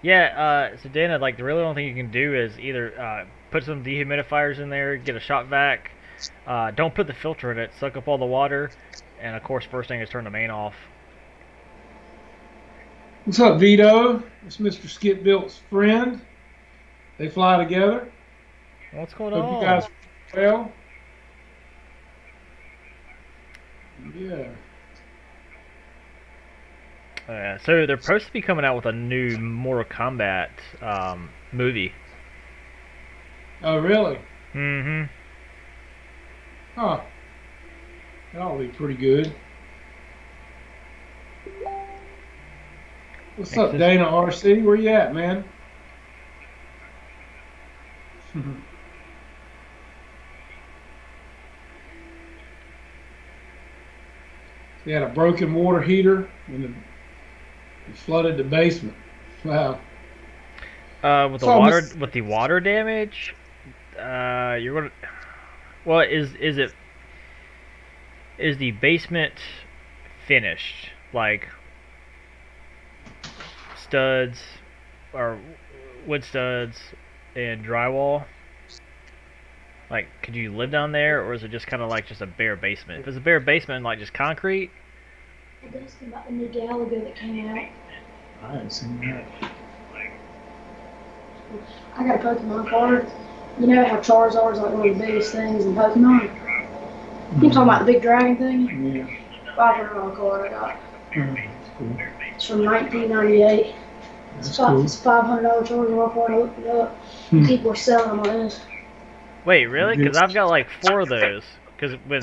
Yeah. So Dana, like the really only thing you can do is either put some dehumidifiers in there, get a shop vac. Don't put the filter in it, suck up all the water, and of course, first thing is turn the main off. What's up, Vito? It's Mr. Skip Bilt's friend. They fly together. What's going Hope you on? guys are well. Yeah. So they're supposed to be coming out with a new Mortal Kombat movie. Oh, really? Mm-hmm. Huh. That'll be pretty good. What's up, Dana RC? Where you at, man? They had a broken water heater and it flooded the basement. Wow. With the water damage, you're gonna. Well, is the basement finished? Like studs or wood studs and drywall? Like, could you live down there, or is it just kind of like just a bare basement? If it's a bare basement, like just concrete. Dustin about the new Galaga that came out. I haven't seen that. I got a Pokemon card. You know how Charizard's like one of the biggest things in Pokemon? You talking about the big dragon thing? Yeah. $500 card I got. That's cool. It's from 1998. That's cool. It's $500 Charizard card. I looked it up. People are selling them on this. Wait, really? Because I've got like 4 of those. Because when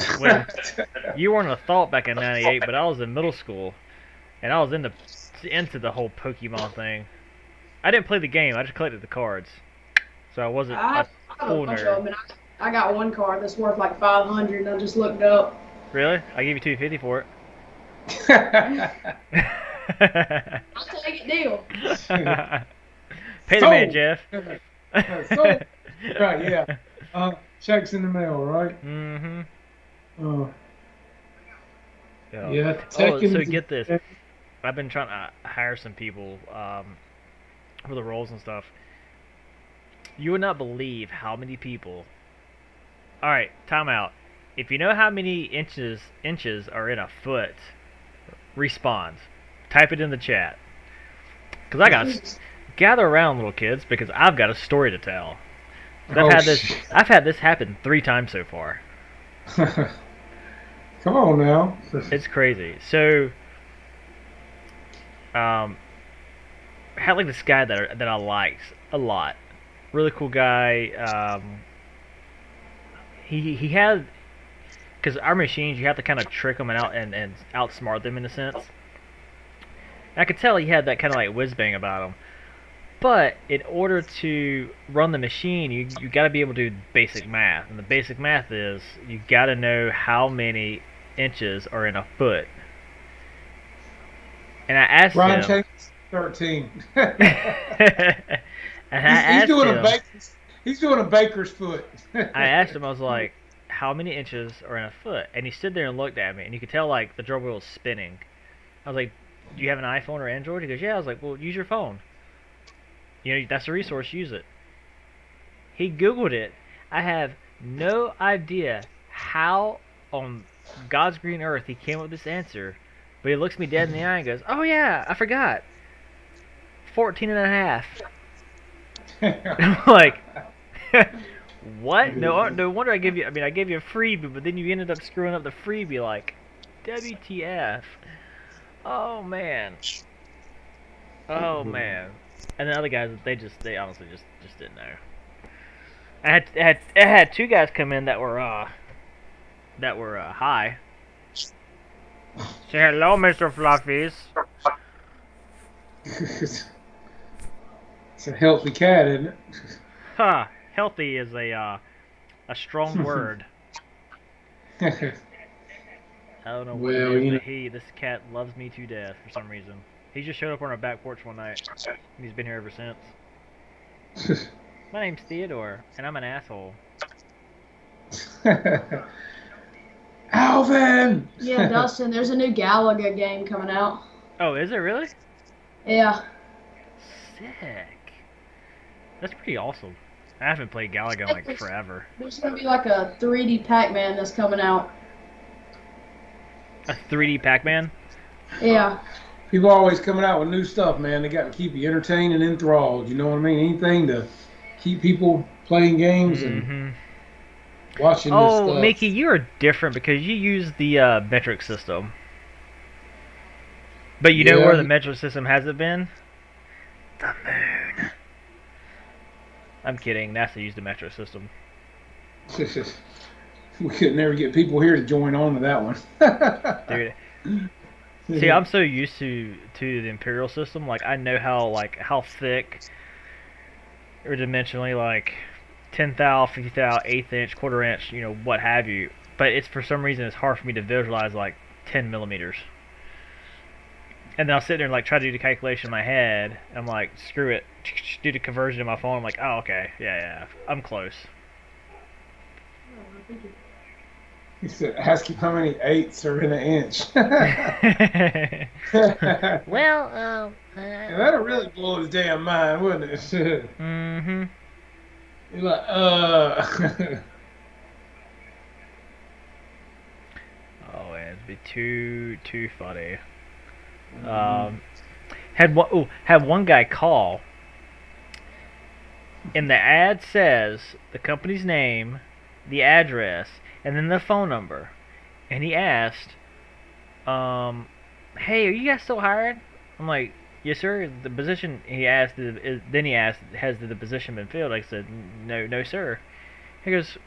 you weren't a thought back in '98, but I was in middle school, and I was into the whole Pokemon thing. I didn't play the game; I just collected the cards, so I wasn't I a have full a bunch nerd. of them, and I got one card that's worth like $500, and I just looked it up. Really? I gave you $250 for it. I'll take it, deal. Pay the man, Jeff. So, right, yeah. Checks in the mail, right? Mm-hmm. Uh, Yeah. Yeah, Oh, Tekken. so get this. I've been trying to hire some people for the roles and stuff. You would not believe how many people. All right, time out. If you know how many inches are in a foot, respond. Type it in the chat. Cause I got gather around, little kids, because I've got a story to tell. Oh, I've had this happen 3 times so far. Come on now. It's crazy. So, I had like this guy that I liked a lot. Really cool guy. He had, because our machines, you have to kind of trick them and outsmart them in a sense. And I could tell he had that kind of like whiz bang about him. But in order to run the machine, you got to be able to do basic math, and the basic math is you got to know how many inches are in a foot. And I asked Ryan him. Chase, 13. And I He's doing asked him. He's doing a baker's foot. I asked him. I was like, "How many inches are in a foot?" And he stood there and looked at me, and you could tell like the drum wheel was spinning. I was like, "Do you have an iPhone or Android?" He goes, "Yeah." I was like, "Well, use your phone. You know, that's a resource. Use it." He Googled it. I have no idea how on God's green earth he came up with this answer, but he looks me dead in the eye and goes, "Oh yeah, I forgot. 14 and a half." I'm like, what? No wonder I gave you. I mean, I gave you a freebie, but then you ended up screwing up the freebie. Like, WTF? Oh man. Oh man. And the other guys, they honestly just didn't know. I had 2 guys come in that were high. Say hello, Mr. Fluffies. It's a healthy cat, isn't it? Huh. Healthy is a strong word. I don't know what Well, it is, you know. but this cat loves me to death for some reason. He just showed up on our back porch one night, and he's been here ever since. My name's Theodore, and I'm an asshole. Alvin! Yeah, Dustin, there's a new Galaga game coming out. Oh, is it really? Yeah. Sick. That's pretty awesome. I haven't played Galaga in like forever. There's going to be like a 3D Pac-Man that's coming out. A 3D Pac-Man? Yeah. People are always coming out with new stuff, man. They got to keep you entertained and enthralled. You know what I mean? Anything to keep people playing games and watching this stuff. Oh, Mickey, you are different because you use the metric system. But you know where the metric system hasn't been? The moon. I'm kidding. NASA used the metric system. We could never get people here to join on to that one. Dude. See, I'm so used to the imperial system. Like, I know how thick or dimensionally, like 10 thou, 50 thou, eighth inch, quarter inch, you know, what have you. But it's for some reason it's hard for me to visualize like 10 millimeters. And then I'll sit there and like try to do the calculation in my head. And I'm like, screw it, do the conversion in my phone. I'm like, oh okay, yeah, I'm close. He said, ask him how many eighths are in an inch. Well, that'll really blow his damn mind, wouldn't it? mm-hmm. You're like, Oh, it'd be too funny. Had one guy call. And the ad says the company's name, the address, and then the phone number. And he asked, "Hey, are you guys still hired?" I'm like, "Yes, sir." The position he asked, then he asked, "Has the position been filled?" I said, "No, sir." He goes,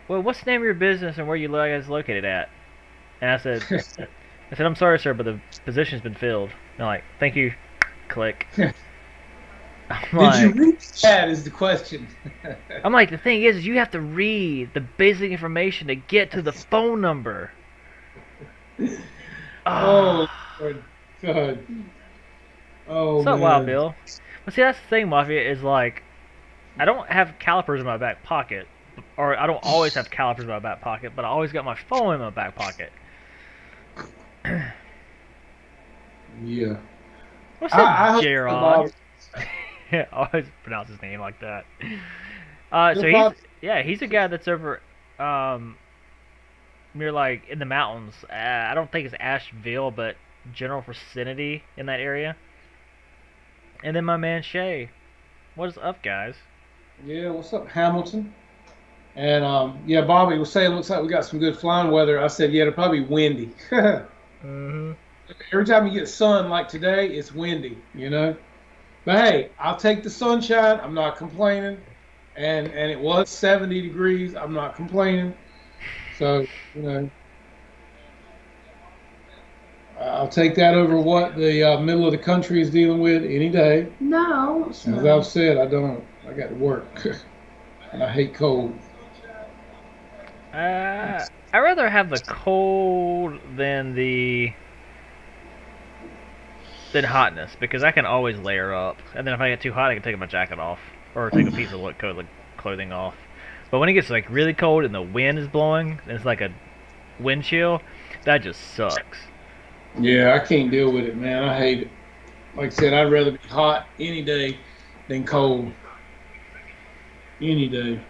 "Well, what's the name of your business and where you guys located at?" And I said, "I'm sorry, sir, but the position's been filled." And I'm like, "Thank you." Click. Did you read that is the question. I'm like, the thing is you have to read the basic information to get to the phone number. Oh, God. Oh, What's up, man. Wild Bill? Well, see, that's the thing, Mafia, is like, I don't have calipers in my back pocket. Or I don't always have calipers in my back pocket, but I always got my phone in my back pocket. Yeah. What's I up, hope Gerard? Bob. I always pronounce his name like that. Good So Bob. he's a guy that's over um near like in the mountains. I don't think it's Asheville, but general vicinity in that area. And then my man Shay. What is up, guys? Yeah, what's up, Hamilton? And yeah, Bobby was saying, looks like we got some good flying weather. I said, yeah, it'll probably be windy. Mm-hmm. Every time you get sun like today, it's windy, you know. But hey, I'll take the sunshine. I'm not complaining. And it was 70 degrees. I'm not complaining. So, you know, I'll take that over what the middle of the country is dealing with any day. No, As I've said, I don't. I got to work, and I hate cold. I rather have the cold than hotness because I can always layer up, and then if I get too hot, I can take my jacket off or take a piece of clothing off. But when it gets like really cold and the wind is blowing, and it's like a wind chill, that just sucks. Yeah, I can't deal with it, man. I hate it. Like I said, I'd rather be hot any day than cold any day.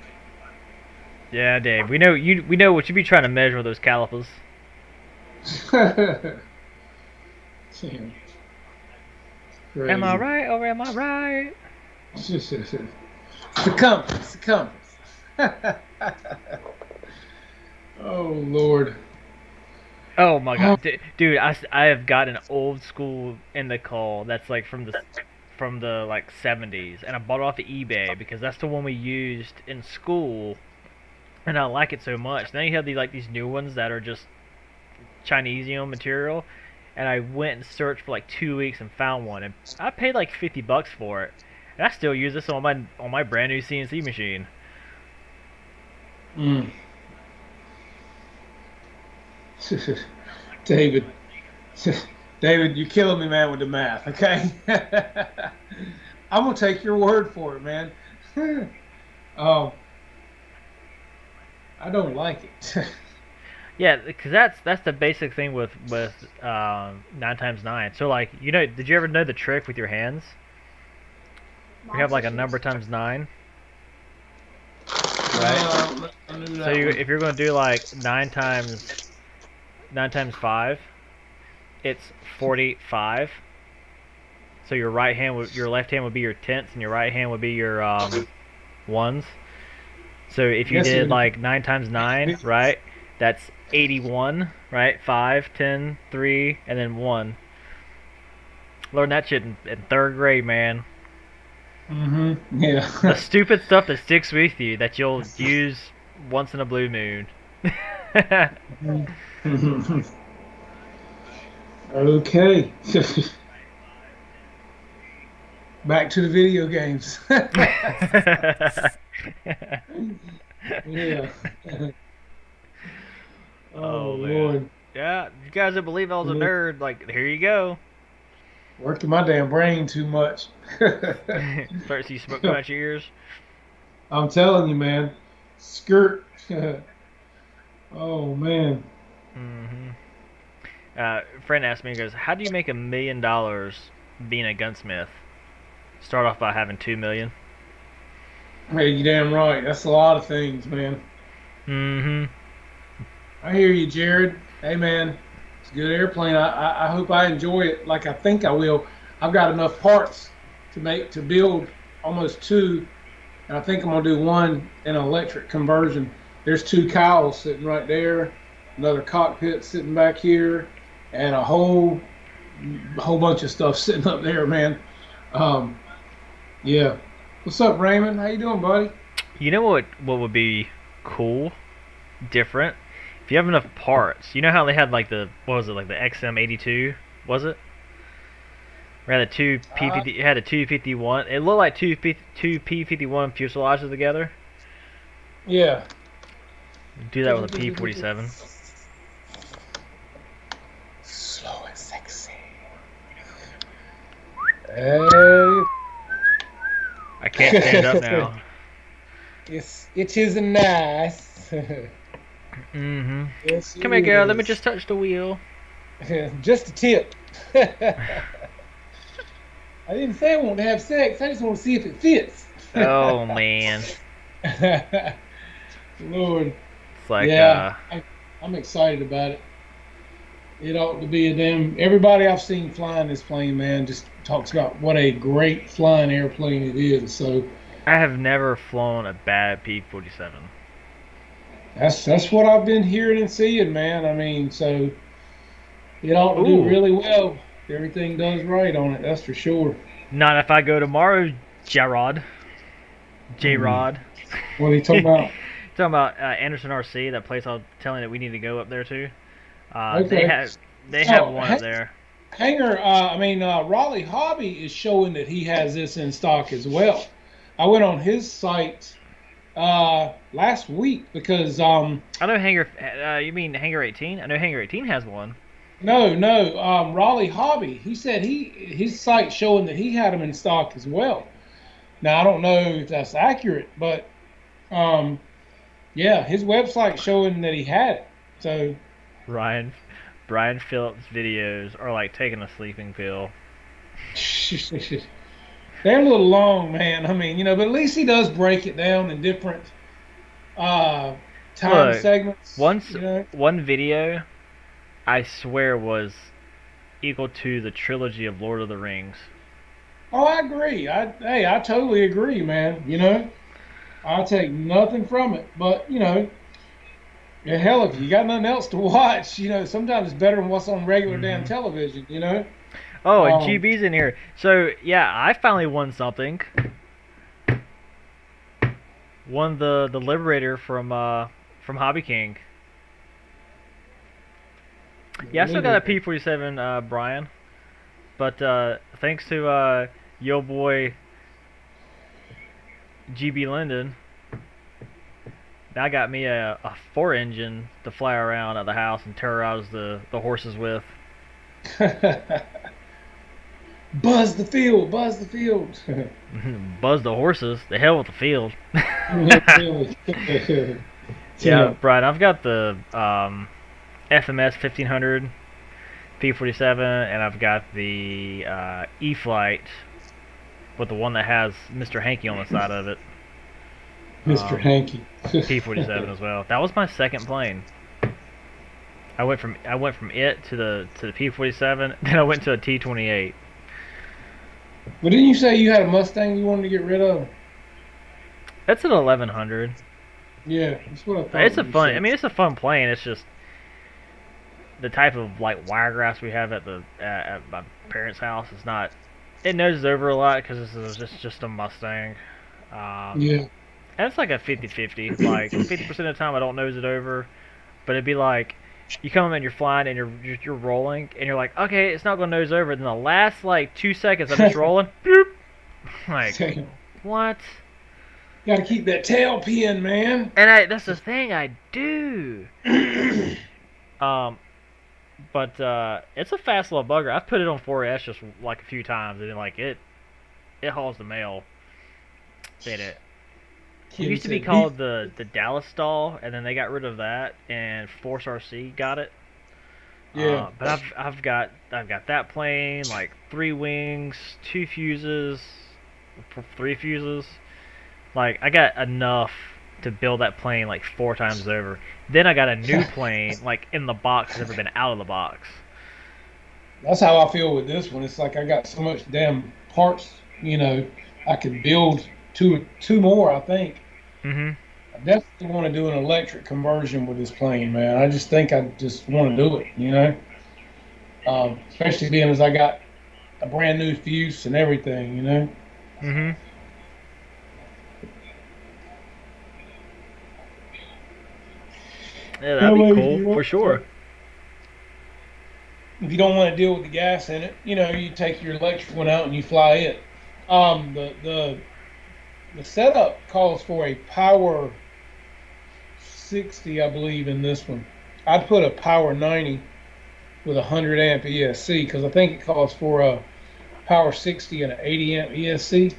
Yeah, Dave, we know you. We know what you be trying to measure with those calipers. Damn. Am I Crazy. right or am I right? Circumference. Oh Lord. Oh my god, dude! I have got an old school Indical that's like from the like 70s, and I bought it off of eBay because that's the one we used in school, and I like it so much. Then you have these new ones that are just Chinesium material, and I went and searched for like 2 weeks and found one, and I paid like $50 for it, and I still use this on my brand new CNC machine. Mm. David, David, you're killing me, man, with the math. Okay, I'm gonna take your word for it, man. um, I don't like it. Yeah, because that's the basic thing with 9 times 9. So like did you ever know the trick with your hands? You have like a number times 9, right? I knew So that one. if you're going to do like 9 times 5, it's 45. So your your left hand would be your tenths, and your right hand would be your ones. So if you Yes, did sir. like 9 times 9, right? That's 81, right? 5, 10, 3, and then 1. Learned that shit in third grade, man. Yeah. The stupid stuff that sticks with you that you'll use once in a blue moon. Okay. Back to the video games. Yeah. Oh, Man. Lord. Yeah, you guys don't believe I was a nerd. Like, here you go. Working my damn brain too much. Start to see smoke come out your ears. I'm telling you, man. Skirt. Oh, man. Mm-hmm. A friend asked me, he goes, how do you make $1 million being a gunsmith? Start off by having 2 million. Hey, you damn right. That's a lot of things, man. Mm-hmm. I hear you, Jared. Hey, man. It's a good airplane. I hope I enjoy it like I think I will. I've got enough parts to build almost two, and I think I'm gonna do one in electric conversion. There's two cowls sitting right there, another cockpit sitting back here, and a whole bunch of stuff sitting up there, man. Yeah. What's up, Raymond? How you doing, buddy? You know what would be cool, different? If you have enough parts. You know how they had like what was it, like the XM82, was it? We had a two P50, it had a 251. It looked like two P51 fuselages together. Yeah. Do that with a P47. Slow and sexy. I can't stand up now. It is nice. Mm-hmm. Yes, Come here, girl. Let me is. just touch the wheel. Just a tip. I didn't say I want to have sex. I just want to see if it fits. Oh man, Lord, it's like yeah, I'm excited about it. It ought to be a damn. Everybody I've seen flying this plane, man, just talks about what a great flying airplane it is. So I have never flown a bad P-47. that's what I've been hearing and seeing, man. I mean, so it ought to do Ooh, really well. Everything does right on it. That's for sure. not if I go tomorrow, Jarrod. Hmm. J-Rod. What are you talking about? Talking about Anderson RC, that place I was telling that we need to go up there to. They Okay. have So one up there. Raleigh Hobby is showing that he has this in stock as well. I went on his site last week because I know Hangar. You mean Hangar 18? I know Hangar 18 has one. no, Raleigh Hobby. He said his site showing that he had them in stock as well. Now I don't know if that's accurate, but um, yeah, his website showing that he had it. So Ryan, Brian Phillips videos are like taking a sleeping pill. they're a little long, man. I mean, but at least he does break it down in different uh, time Look, segments. once You know. one video, I swear was equal to the trilogy of Lord of the Rings. Oh, I agree. I totally agree, man. I take nothing from it, but yeah, hell, if you got nothing else to watch, sometimes it's better than what's on regular damn Hmm. television. Oh, and Um, GB's in here. So yeah, I finally won something. Won the Liberator from Hobby King. Yeah, I still got a P-47, Brian. But thanks to yo boy GB Linden, now got me a 4 engine to fly around at the house and terrorize the horses with. buzz the field, buzz the field. Buzz the horses. The hell with the field. Really. Yeah, Yeah. Brian, I've got the FMS 1500 P-47, and I've got the E-Flight with the one that has Mr. Hanky on the side of it. Mr. Hanky. P-47 as well. That was my second plane. I went from it to the P-47, then I went to a T-28. But didn't you say you had a Mustang you wanted to get rid of? That's an 1100. Yeah, that's what I It's thought a you fun. I said. mean, it's a fun plane. It's just the type of like wiregrass we have at my parents' house is not. It noses over a lot because this is just a Mustang. Um, Yeah. and it's like a 50-50. Like 50% of the time I don't nose it over, but it'd be like you come and you're flying and you're rolling and you're like, okay, it's not gonna nose over. Then the last like 2 seconds I'm just rolling. Boop. Like what? Got to keep that tail pin, man. And that's the thing I do. Um, but it's a fast little bugger. I've put it on 4S just like a few times, and like it hauls the mail. It Kid used to be said, called the Dallas stall, and then they got rid of that, and Force RC got it. yeah. But I've got that plane, like 3 wings, 2 fuses, 3 fuses. Like I got enough to build that plane like 4 times over. Then I got a new plane like in the box, has never been out of the box. That's how I feel with this one. It's like I got so much damn parts, I could build two more, I think. Hmm. I definitely want to do an electric conversion with this plane, man. I just think I just want to do it. Especially being as I got a brand new fuse and everything. Hmm. Yeah, that'd That be way, cool for sure. if you don't want to deal with the gas in it, you take your electric one out and you fly it. The setup calls for a power 60, I believe, in this one. I'd put a power 90 with a 100 amp ESC because I think it calls for a power 60 and an 80 amp ESC.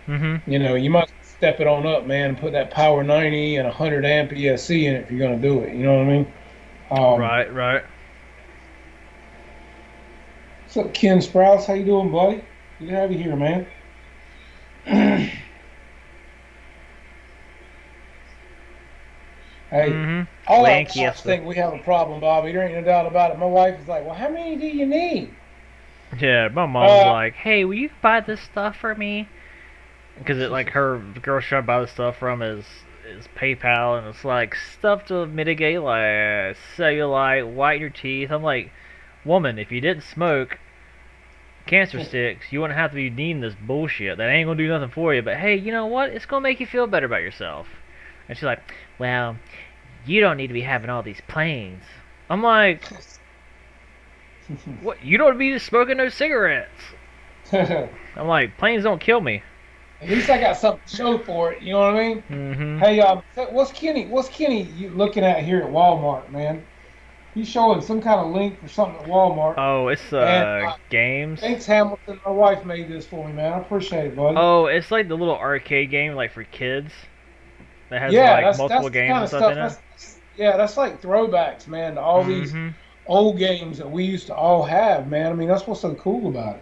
Hmm. You might step it on up, man, and put that power 90 and a 100 amp ESC in it if you're going to do it. You know what I mean? Um, Right, right. What's up, Ken Sprouse? How you doing, buddy? Good to have you here, man. Hey, Mm-hmm. all our Lanky wives Fiesta. think we have a problem, Bobby. There ain't no doubt about it. My wife is like, "Well, how many do you need?" Yeah, my mom's Uh, like, "Hey, will you buy this stuff for me?" Because it like her the girl she's trying to buy the stuff from is PayPal, and it's like stuff to mitigate like cellulite, whiten your teeth. I'm like, woman, if you didn't smoke cancer sticks, you wouldn't have to be needing this bullshit. That ain't gonna do nothing for you. But hey, you know what? It's gonna make you feel better about yourself. And she's like, well, you don't need to be having all these planes. I'm like, what? You don't be smoking no cigarettes. At I'm like, planes don't kill me. least I got something to show for it. You know what I mean? Mm-hmm. Hey, so what's Kenny? What's Kenny you looking at here at Walmart, man? He's showing some kind of link for something at Walmart. Oh, it's And games. thanks, Hamilton. My wife made this for me, man. I appreciate it, buddy. Oh, it's like the little arcade game like for kids that has Yeah, like that's multiple the games kind and of stuff stuff. in it. Yeah, that's like throwbacks, man, to all these Mm-hmm. old games that we used to all have, man. I mean, that's what's so cool about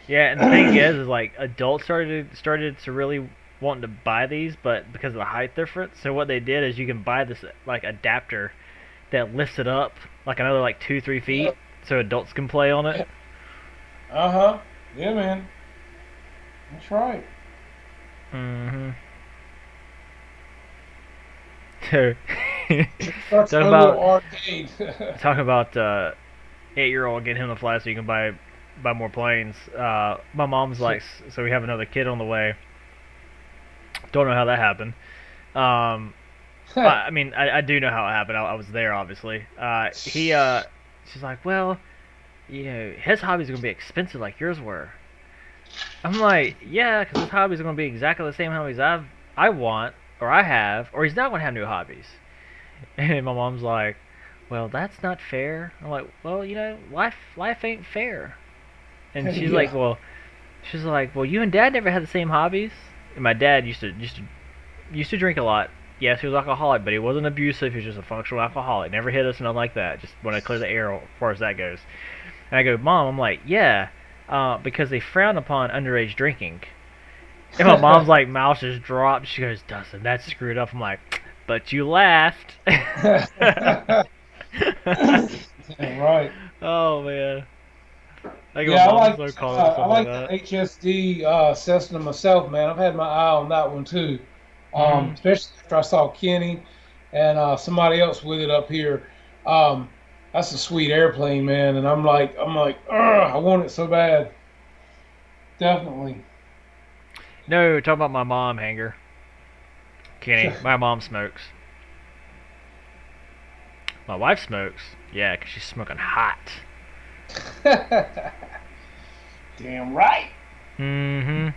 Yeah, and the thing is like adults started to really wanting to buy these, but because of the height difference, so what they did is you can buy this like adapter that lifts it up like another like 2-3 feet, it. so adults can play on Yeah. it. Uh-huh. Yeah, man. That's right. Mm-hmm. So That's talking a little about arcade. talking about 8-year-old getting him to fly so you can buy more planes. My mom's like, so we have another kid on the way. Don't know how that happened. I mean, I do know how it happened. I was there, obviously. She's like, well, his hobbies are gonna be expensive like yours were. I'm like, yeah, because his hobbies are gonna be exactly the same hobbies I want or I have, or he's not gonna have new hobbies. And my mom's like, well, that's not fair. I'm like, well, life ain't fair. And Yeah. she's like, well, you and Dad never had the same hobbies. And my dad used to drink a lot. Yes, he was alcoholic, but he wasn't abusive. He was just a functional alcoholic. Never hit us, nothing like that. Just want to clear the air as far as that goes. And I go, Mom, I'm like, yeah, because they frown upon underage drinking. And my mom's like, mouth just dropped. She goes, Dustin, that's screwed up. I'm like, but you laughed. Yeah, right. Oh man, I think Yeah, my mom's so caught up with I stuff like like the that. HSD system myself, man. I've had my eye on that one too. Mhm. Especially after I saw Kenny and somebody else with it up here. Um, that's a sweet airplane, man. And I'm like, "Ugh, I want it so bad. Definitely. No, talking about my mom hanger. Kenny, my mom smokes. My wife smokes. Yeah, 'cause she's smoking hot. Damn right. Mhm.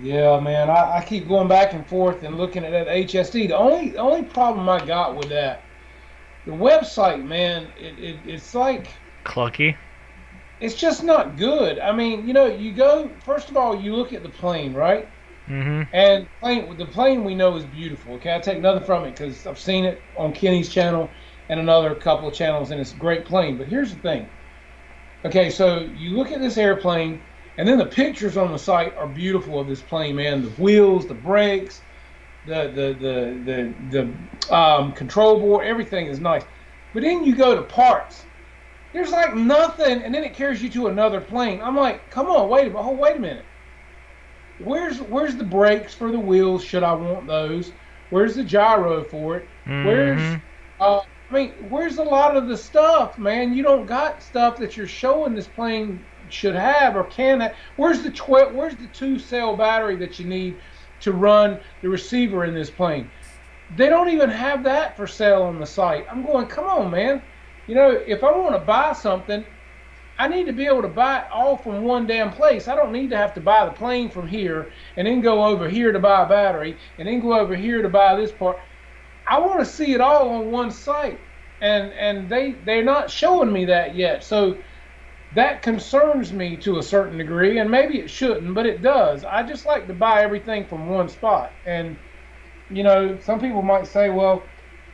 Yeah, man. I keep going back and forth and looking at that HSD. The only problem I got with that, the website, man, it's like Clucky. it's just not good. I mean, you go first of all, you look at the plane, right? Mhm. And the plane we know is beautiful. Okay, I take nothing from it because I've seen it on Kenny's channel and another couple of channels, and it's a great plane. But here's the thing. Okay, so you look at this airplane, and then the pictures on the site are beautiful of this plane, man. The wheels, the brakes, the control board, everything is nice. But then you go to parts. There's like nothing, and then it carries you to another plane. I'm like, come on, wait a minute. Where's the brakes for the wheels? Should I want those? Where's the gyro for it? Where's Mhm. where's a lot of the stuff, man? You don't got stuff that you're showing this plane should have or can have. Where's the 2 cell battery that you need to run the receiver in this plane? They don't even have that for sale on the site. I'm going, come on, man. If I want to buy something, I need to be able to buy it all from one damn place. I don't need to have to buy the plane from here and then go over here to buy a battery and then go over here to buy this part. I want to see it all on one site, and they're not showing me that yet. So that concerns me to a certain degree, and maybe it shouldn't, but it does. I just like to buy everything from one spot, and some people might say, well,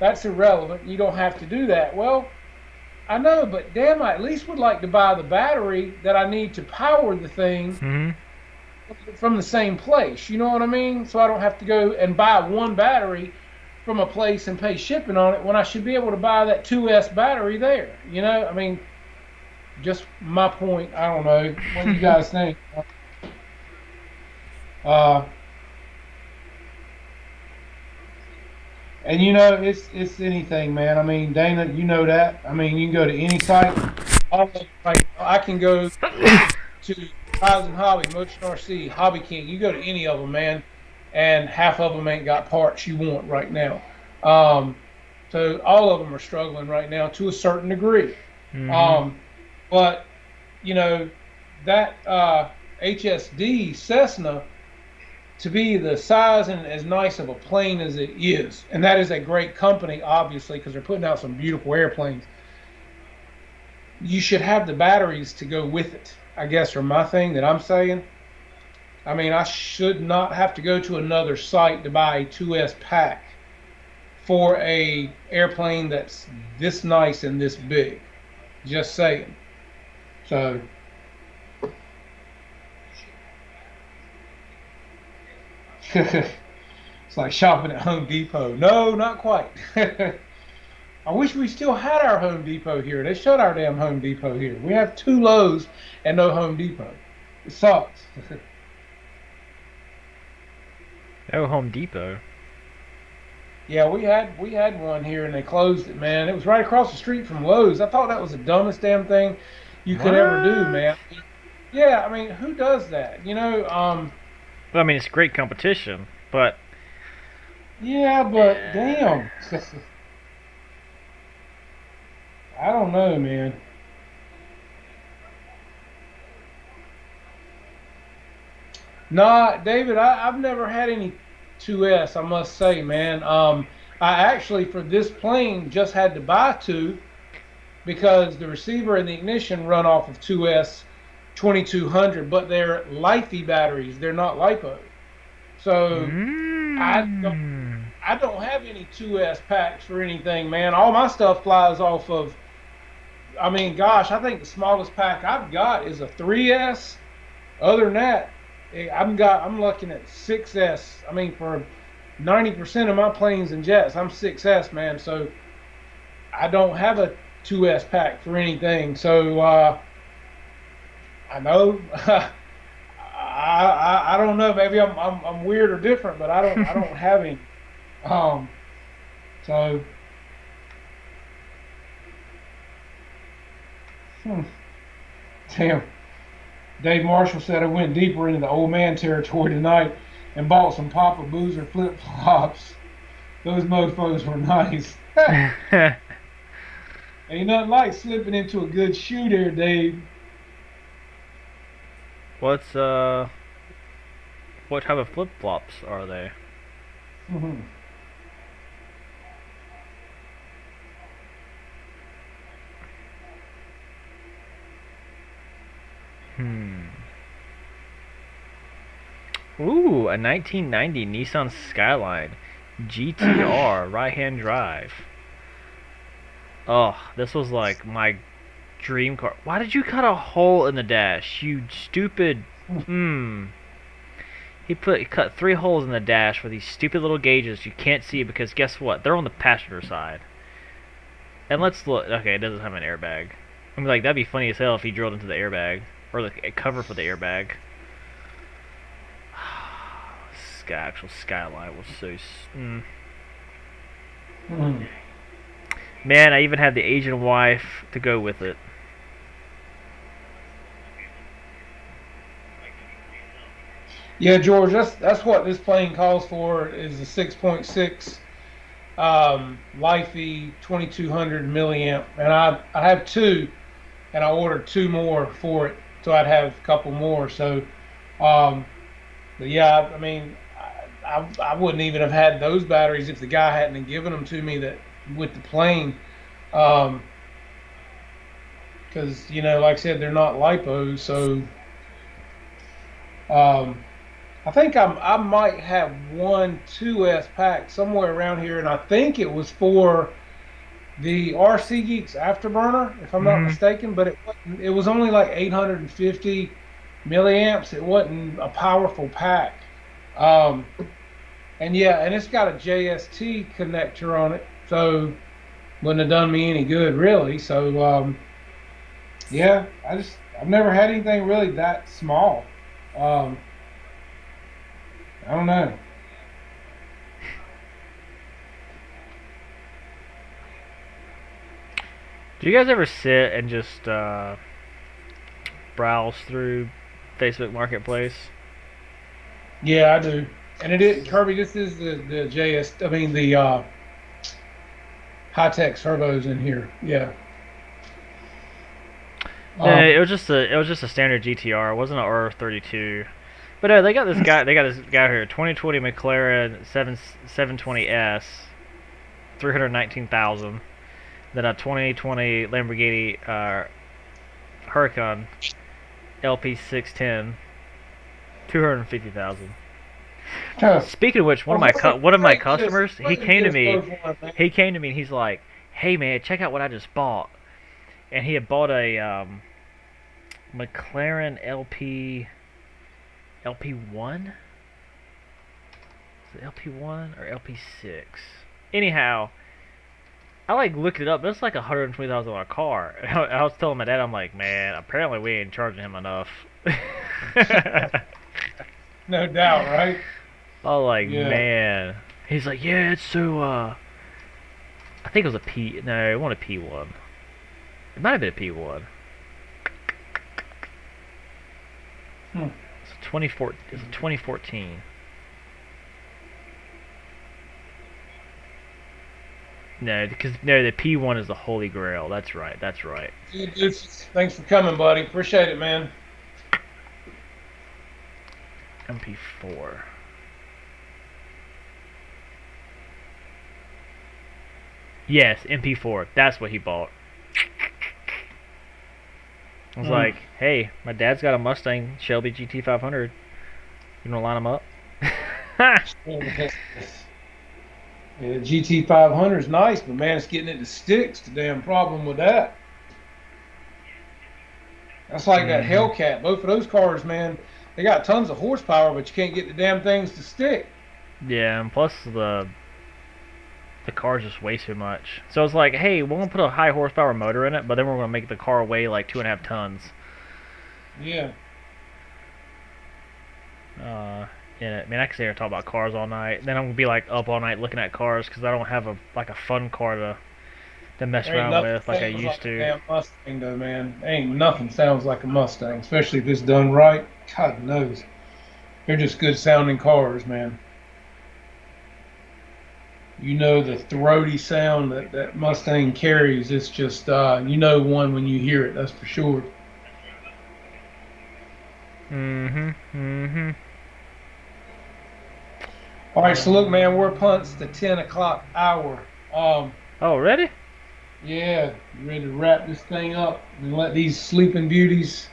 that's irrelevant. You don't have to do that. Well, I know, but damn, I at least would like to buy the battery that I need to power the thing Hmm. from the same place. You know what I mean? So I don't have to go and buy one battery from a place and pay shipping on it when I should be able to buy that 2S battery there. You know, I mean, just my point. I don't know. What do you guys think? Uh, and you know, it's anything, man. I mean, Dana, you know that. I mean, you can go to any site. Like I can go to Housing Hobby, Motion RC, Hobby King. You go to any of them, man, and half of them ain't got parts you want right now. Um, so all of them are struggling right now to a certain degree. Hmm. Um, but you know that HSD Cessna to be the size and as nice of a plane as it is, and that is a great company, obviously, because they're putting out some beautiful airplanes. You should have the batteries to go with it, I guess, or my thing that I'm saying. I mean, I should not have to go to another site to buy a 2S pack for a airplane that's this nice and this big. Just saying. So it's like shopping at Home Depot. No, not quite. I wish we still had our Home Depot here. They shut our damn Home Depot here. We have two Lowe's and no Home Depot. It sucks. Oh, Home Depot. Yeah, we had one here and they closed it, man. It was right across the street from Lowe's. I thought that was the dumbest damn thing you could ever do, What? man. Yeah, I mean, who does that? Well, I mean, it's great competition, but Yeah, but damn. I don't know, man. Nah, David, I've never had any 2S, I must say, man. I actually, for this plane, just had to buy two because the receiver and the ignition run off of 2S 2200, but they're Lithy batteries. They're not LiPo. So I don't, mm, I don't have any 2S packs for anything, man. All my stuff flies off of, I mean, gosh, I think the smallest pack I've got is a 3S. Other than that, I'm looking at 6S. I mean, for 90% of my planes and jets, I'm 6S, man. So I don't have a 2S pack for anything. So I know I don't know. Maybe I'm weird or different, but I don't have any. Um, so hmm, damn. Dave Marshall said I went deeper into the old man territory tonight and bought some Papa Boozer flip flops. Those mofos were nice. Ain't nothing like slipping into a good shoe there, Dave. what's what type of flip flops are they? Hmm. Ooh, a 1990 Nissan Skyline GTR right-hand drive. Oh, this was like my dream car. Why did you cut a hole in the dash? You stupid. Hmm. He cut 3 holes in the dash with these stupid little gauges. You can't see because guess what? They're on the passenger side. And let's look. Okay, it doesn't have an airbag. I mean, like that'd be funny as hell if he drilled into the airbag or like a cover for the airbag. Actual Skyline was so. Man, I even had the Asian wife to go with it. Yeah, George, that's what this plane calls for is a 6.6 Lifey 2200 milliamp, and I have two, and I ordered two more for it, so I'd have a couple more. So, um, but yeah, I mean, I wouldn't even have had those batteries if the guy hadn't given them to me that with the plane, um, because like I said, they're not lipos, so. Um, I think I might have one 2S pack somewhere around here, and I think it was for the RC Geeks Afterburner, if I'm not Mm-hmm. mistaken, but it was only like 850 milliamps. It wasn't a powerful pack. Um, and yeah, and it's got a JST connector on it, so wouldn't have done me any good really. So yeah, I've never had anything really that small. Um, I don't know. Do you guys ever sit and just browse through Facebook Marketplace? Yeah, I do. And it is Kirby. This is the JS. I mean the high tech servos in here. Yeah. No, Um, it was just a standard GTR. It wasn't an R32. But no, they got this guy here, 2020 McLaren 720S, 319,000. Then a 2020 Lamborghini Huracan LP 610, 250,000. Speaking of which, one of my customers, he came to me and he's like, "Hey man, check out what I just bought." And he had bought a McLaren LP1. Is it LP1 or LP6? Anyhow, I like looked it up. But it's like $120,000 car. I was telling my dad, I'm like, man, apparently we ain't charging him enough. no doubt, right? I was like, Yeah. man. He's like, yeah, it's so. I think it was a P. No, it wasn't a P1. It might have been a P1. It's a 2014. It's a 2014. No, because no, the P1 is the Holy Grail. That's right. That's right. Dude, thanks for coming, buddy. Appreciate it, man. MP4. Yes, MP4. That's what he bought. I was like, hey, my dad's got a Mustang Shelby GT500. You want to line them up? Yeah, GT 500 is nice, but man, it's getting it to sticks. The damn problem with that. That's like that Hellcat. Both of those cars, man, they got tons of horsepower, but you can't get the damn things to stick. Yeah, and plus the car's just way too much. So it's like, hey, we're gonna put a high horsepower motor in it, but then we're gonna make the car weigh like 2.5 tons. Yeah. In it. I mean, I can sit here and talk about cars all night. Then I'm gonna be like up all night looking at cars because I don't have a fun car to mess There ain't around nothing with like I sounds used like a to. damn Mustang, though, man. Ain't nothing sounds like a Mustang, especially if it's done right. God knows. They're just good sounding cars, man. You know the throaty sound that Mustang carries. It's just you know one when you hear it. That's for sure. Mm-hmm. All right, so look, man, we're punts the 10 o'clock hour. Oh, ready? Yeah, you ready to wrap this thing up and let these sleeping beauties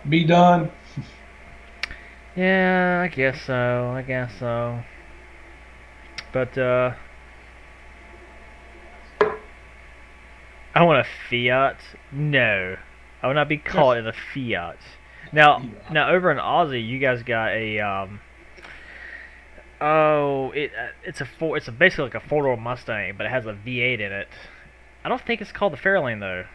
be done? Yeah, I guess so. I guess so. But I want a Fiat. No, I would not be caught in a Fiat. Now over in Aussie, you guys got a it's basically like a four-door Mustang, but it has a V8 in it. I don't think it's called the Fairlane though.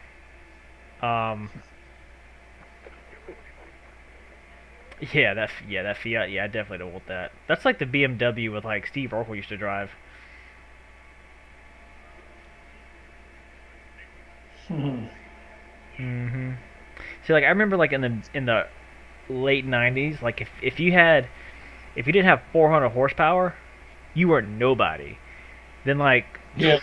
That Fiat. Yeah, I definitely don't want that. That's like the BMW with like Steve Urkel used to drive. Hmm. See, like I remember, like in the late '90s, like if you didn't have 400 horsepower, you were nobody. Then like Yeah.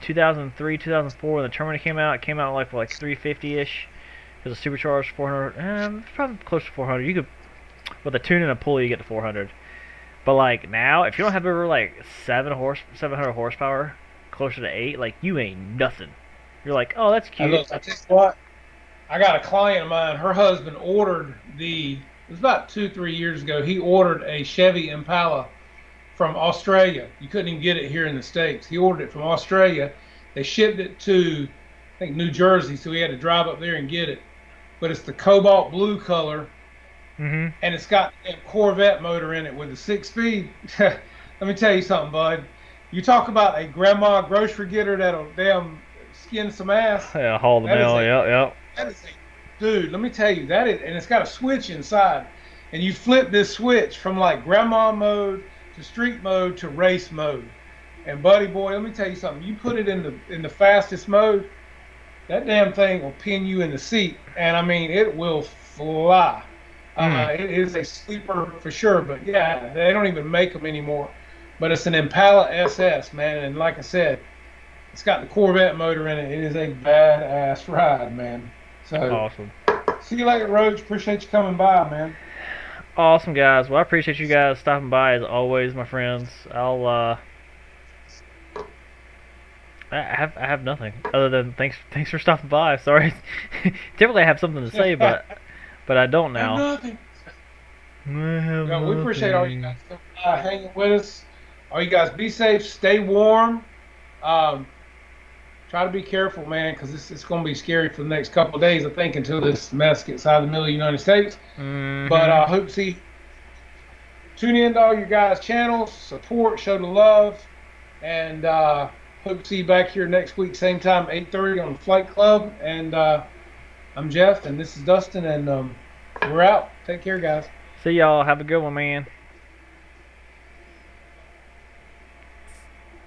2003, 2004, when the Terminator came out, it came out like for like 350 ish. It was a supercharged 400, probably close to 400. You could, with a tune and a pulley, you get to 400. But like now, if you don't have over like 700 horsepower, closer to 8, like you ain't nothing. You're like, oh, that's I cute. look, I tell you what, I got a client of mine. Her husband ordered it was about 2, 3 years ago. He ordered a Chevy Impala from Australia. You couldn't even get it here in the States. He ordered it from Australia. They shipped it to, I think, New Jersey, so he had to drive up there and get it. But it's the cobalt blue color, Mm-hmm. and it's got a Corvette motor in it with a 6-speed. Let me tell you something, bud. You talk about a grandma grocery getter that'll damn skin some ass. Yeah, haul the That is mail. a- Yep. That is dude, let me tell you, that is, and it's got a switch inside. And you flip this switch from like grandma mode to street mode to race mode. And buddy boy, let me tell you something. You put it in the fastest mode, that damn thing will pin you in the seat. And I mean, it will fly. It is a sleeper for sure, but yeah, they don't even make them anymore. But it's an Impala SS, man, and like I said, it's got the Corvette motor in it. It is a badass ride, man. So, Awesome. see you later, Roach. Appreciate you coming by, man. Awesome, guys. Well, I appreciate you guys stopping by as always, my friends. I have nothing other than thanks for stopping by. Sorry, typically I have something to say, but I don't now. Nothing. I We appreciate all you guys hanging with us. All you guys, be safe, stay warm. Try to be careful, man, because it's going to be scary for the next couple of days, I think, until this mess gets out of the middle of the United States. Mm-hmm. But I hope to see. Tune in to all your guys' channels, support, show the love, and hope to see you back here next week, same time, 8:30 on the Flight Club. And I'm Jeff, and this is Dustin, and we're out. Take care, guys. See y'all. Have a good one, man.